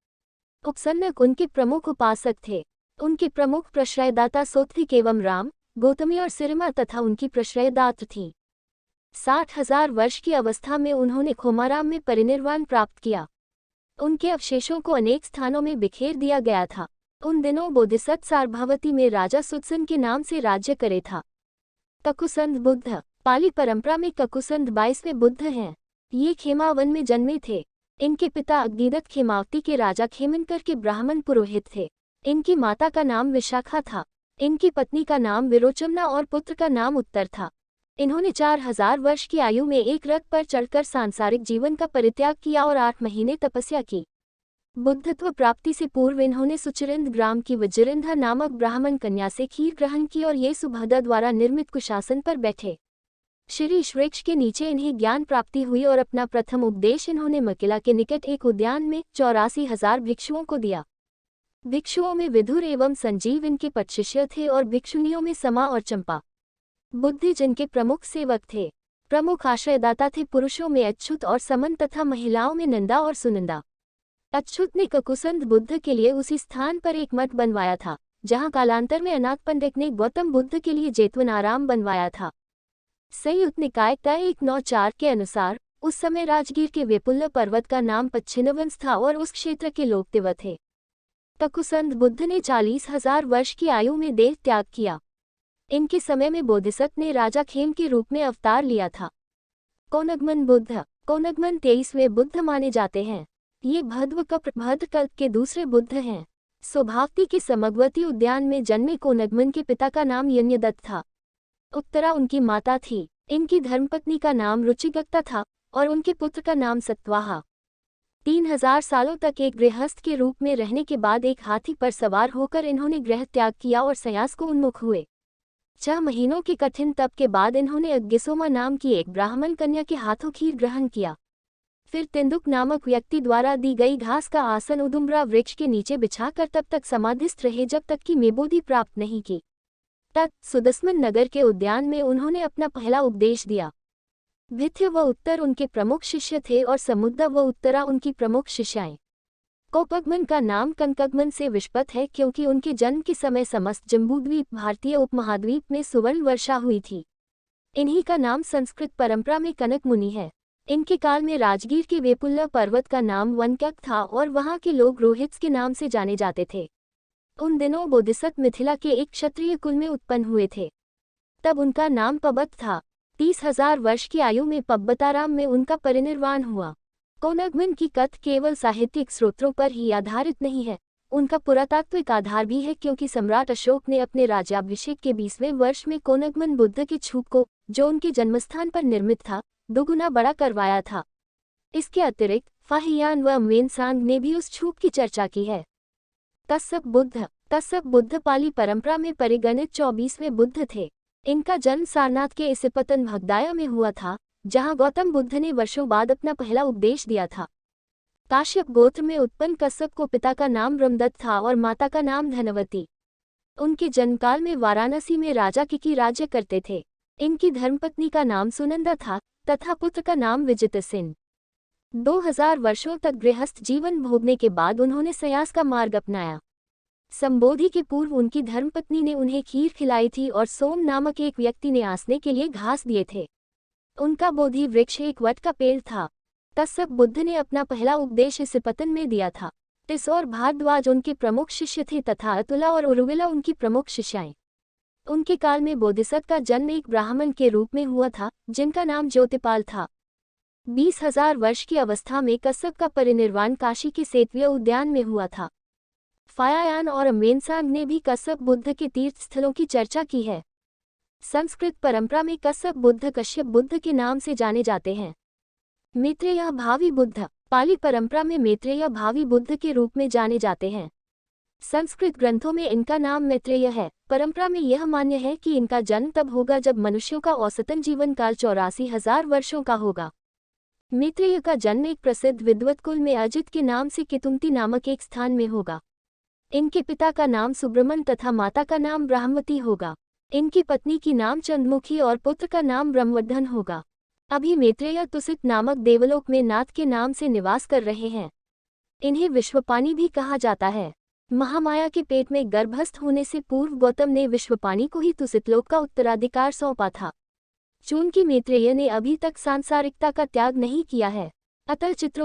उपसन्नक उनके प्रमुख उपासक थे। उनके प्रमुख प्रश्रयदाता सोत्विक एवं राम, गौतमी और सिरमा तथा उनकी प्रश्रयदात्र थीं। 60,000 वर्ष की अवस्था में उन्होंने खोमाराम में परिनिर्वाण प्राप्त किया। उनके अवशेषों को अनेक स्थानों में बिखेर दिया गया था। उन दिनों बोधिसत्व सारभावती में राजा सुदसन के नाम से राज्य करे था। ककुसंद बुद्ध। पाली परंपरा में ककुसंद 22वें बुद्ध हैं। ये खेमावन में जन्मे थे। इनके पिता अग्निदत्त खेमावती के राजा खेमनकर के ब्राह्मण पुरोहित थे। इनकी माता का नाम विशाखा था। इनकी पत्नी का नाम विरोचमना और पुत्र का नाम उत्तर था। इन्होंने 4,000 वर्ष की आयु में एक रथ पर चढ़कर सांसारिक जीवन का परित्याग किया और 8 महीने तपस्या की। बुद्धत्व प्राप्ति से पूर्व इन्होंने सुचिरिंद ग्राम की वज्रिंधा नामक ब्राह्मण कन्या से खीर ग्रहण की और ये सुभद्रा द्वारा निर्मित कुशासन पर बैठे। शीरीष वृक्ष के नीचे इन्हें ज्ञान प्राप्ति हुई और अपना प्रथम उपदेश इन्होंने मकिला के निकट एक उद्यान में 84,000 भिक्षुओं को दिया। भिक्षुओं में विधुर एवं संजीव इनके पदशिष्य थे और भिक्षुनियों में समा और चंपा बुद्धि जिनके प्रमुख सेवक थे। प्रमुख आश्रयदाता थे पुरुषों में अच्युत और समन तथा महिलाओं में नंदा और सुनंदा। अच्युत ने ककुसंद बुद्ध के लिए उसी स्थान पर एक मठ बनवाया था जहां कालांतर में अनाथ पंडित ने गौतम बुद्ध के लिए जेतवनाराम बनवाया था। संयुक्त निकाय तय 194 के अनुसार उस समय राजगीर के वेपुल्ल पर्वत का नाम पच्छिनवंश था और उस क्षेत्र के लोग तिव थे। ककुसंद बुद्ध ने 40,000 वर्ष की आयु में देह त्याग किया। इनके समय में बोधिसत्व ने राजा खेम के रूप में अवतार लिया था। कोनगमन बुद्ध। कोनगमन 23वें बुद्ध माने जाते हैं। ये भद्रकल्प के दूसरे बुद्ध हैं। स्वभावती के समगवती उद्यान में जन्मे कोनगमन के पिता का नाम यज्ञदत्त था। उत्तरा उनकी माता थी। इनकी धर्मपत्नी का नाम रुचिगक्ता था और उनके पुत्र का नाम सत्वाहा। 3,000 सालों तक एक गृहस्थ के रूप में रहने के बाद एक हाथी पर सवार होकर इन्होंने गृह त्याग किया और संन्यास को उन्मुख हुए। 6 महीनों के कठिन तप के बाद इन्होंने अग्गिसोमा नाम की एक ब्राह्मण कन्या के हाथों खीर ग्रहण किया। फिर तेंदुक नामक व्यक्ति द्वारा दी गई घास का आसन उदुम्बरा वृक्ष के नीचे बिछाकर तब तक समाधिस्थ रहे जब तक कि मेबोधि प्राप्त नहीं की। तक सुदस्मन नगर के उद्यान में उन्होंने अपना पहला उपदेश दिया। भिथ्य व उत्तर उनके प्रमुख शिष्य थे और समुद्र व उत्तरा उनकी प्रमुख शिष्याएं। कोपगमन का नाम कंकगमन से विष्पत है क्योंकि उनके जन्म के समय समस्त जम्बूद्वीप भारतीय उपमहाद्वीप में सुवर्ण वर्षा हुई थी। इन्हीं का नाम संस्कृत परंपरा में कनक मुनि है। इनके काल में राजगीर के वेपुल्ला पर्वत का नाम वनकक था और वहां के लोग रोहित्स के नाम से जाने जाते थे। उन दिनों बोधिसत्व मिथिला के एक क्षत्रिय कुल में उत्पन्न हुए थे। तब उनका नाम पबत था। 30,000 वर्ष की आयु में पब्बताराम में उनका परिनिर्वाण हुआ। कोनगमन की कथ केवल साहित्यिक स्रोतों पर ही आधारित नहीं है, उनका पुरातात्विक आधार भी है क्योंकि सम्राट अशोक ने अपने राज्याभिषेक के 20वें वर्ष में कोनगमन बुद्ध के छूप को, जो उनके जन्मस्थान पर निर्मित था, दोगुना बड़ा करवाया था। इसके अतिरिक्त फाहियान व अम्वेनसांग ने भी उस छूप की चर्चा की है। तत्सव बुद्ध पाली परंपरा में परिगणित 24वें बुद्ध थे। इनका जन्म सारनाथ के इसिपतन भगदाया में हुआ था, जहां गौतम बुद्ध ने वर्षों बाद अपना पहला उपदेश दिया था। काश्यप गोत्र में उत्पन्न कश्यप को पिता का नाम ब्रह्मदत्त था और माता का नाम धनवती। उनके जन्मकाल में वाराणसी में राजा किकी राज्य करते थे। इनकी धर्मपत्नी का नाम सुनंदा था तथा पुत्र का नाम विजितसेन। 2000 वर्षों तक गृहस्थ जीवन भोगने के बाद उन्होंने संन्यास का मार्ग अपनाया। संबोधि के पूर्व उनकी धर्मपत्नी ने उन्हें खीर खिलाई थी और सोम नामक एक व्यक्ति ने आसने के लिए घास दिए थे। उनका बोधि वृक्ष एक वट का पेड़ था। तत्सव बुद्ध ने अपना पहला उपदेश इसिपतन में दिया था। टिस और भारद्वाज उनके प्रमुख शिष्य थे तथा अतुला और उरुविला उनकी प्रमुख शिष्याएं। उनके काल में बोधिसत्व का जन्म एक ब्राह्मण के रूप में हुआ था, जिनका नाम ज्योतिपाल था। 20,000 वर्ष की अवस्था में कश्यप का परिनिर्वाण काशी के सेतवीय उद्यान में हुआ था। फायायान और अम्वेनसांग ने भी कश्यप बुद्ध के तीर्थ स्थलों की चर्चा की है। संस्कृत परंपरा में कश्यप बुद्ध कश्यप बुद्ध के नाम से जाने जाते हैं। मैत्रेय भावी बुद्ध पाली परंपरा में मैत्रेय भावी बुद्ध के रूप में जाने जाते हैं। संस्कृत ग्रंथों में इनका नाम मैत्रेय है। परंपरा में यह मान्य है कि इनका जन्म तब होगा जब मनुष्यों का औसतन जीवन काल 84,000 वर्षों का होगा। मैत्रेय का जन्म एक प्रसिद्ध विद्वत कुल में अजित के नाम से कितुमती नामक एक स्थान में होगा। इनके पिता का नाम सुब्रमण तथा माता का नाम ब्रह्मवती होगा। इनकी पत्नी की नाम चंद्रमुखी और पुत्र का नाम ब्रह्मवर्धन होगा। अभी मैत्रेय तुसित नामक देवलोक में नाथ के नाम से निवास कर रहे हैं। इन्हें विश्वपानी भी कहा जाता है। महामाया के पेट में गर्भस्थ होने से पूर्व गौतम ने विश्वपानी को ही तुसितलोक का उत्तराधिकार सौंपा था। चूंकि मैत्रेय ने अभी तक सांसारिकता का त्याग नहीं किया है, अतः चित्रों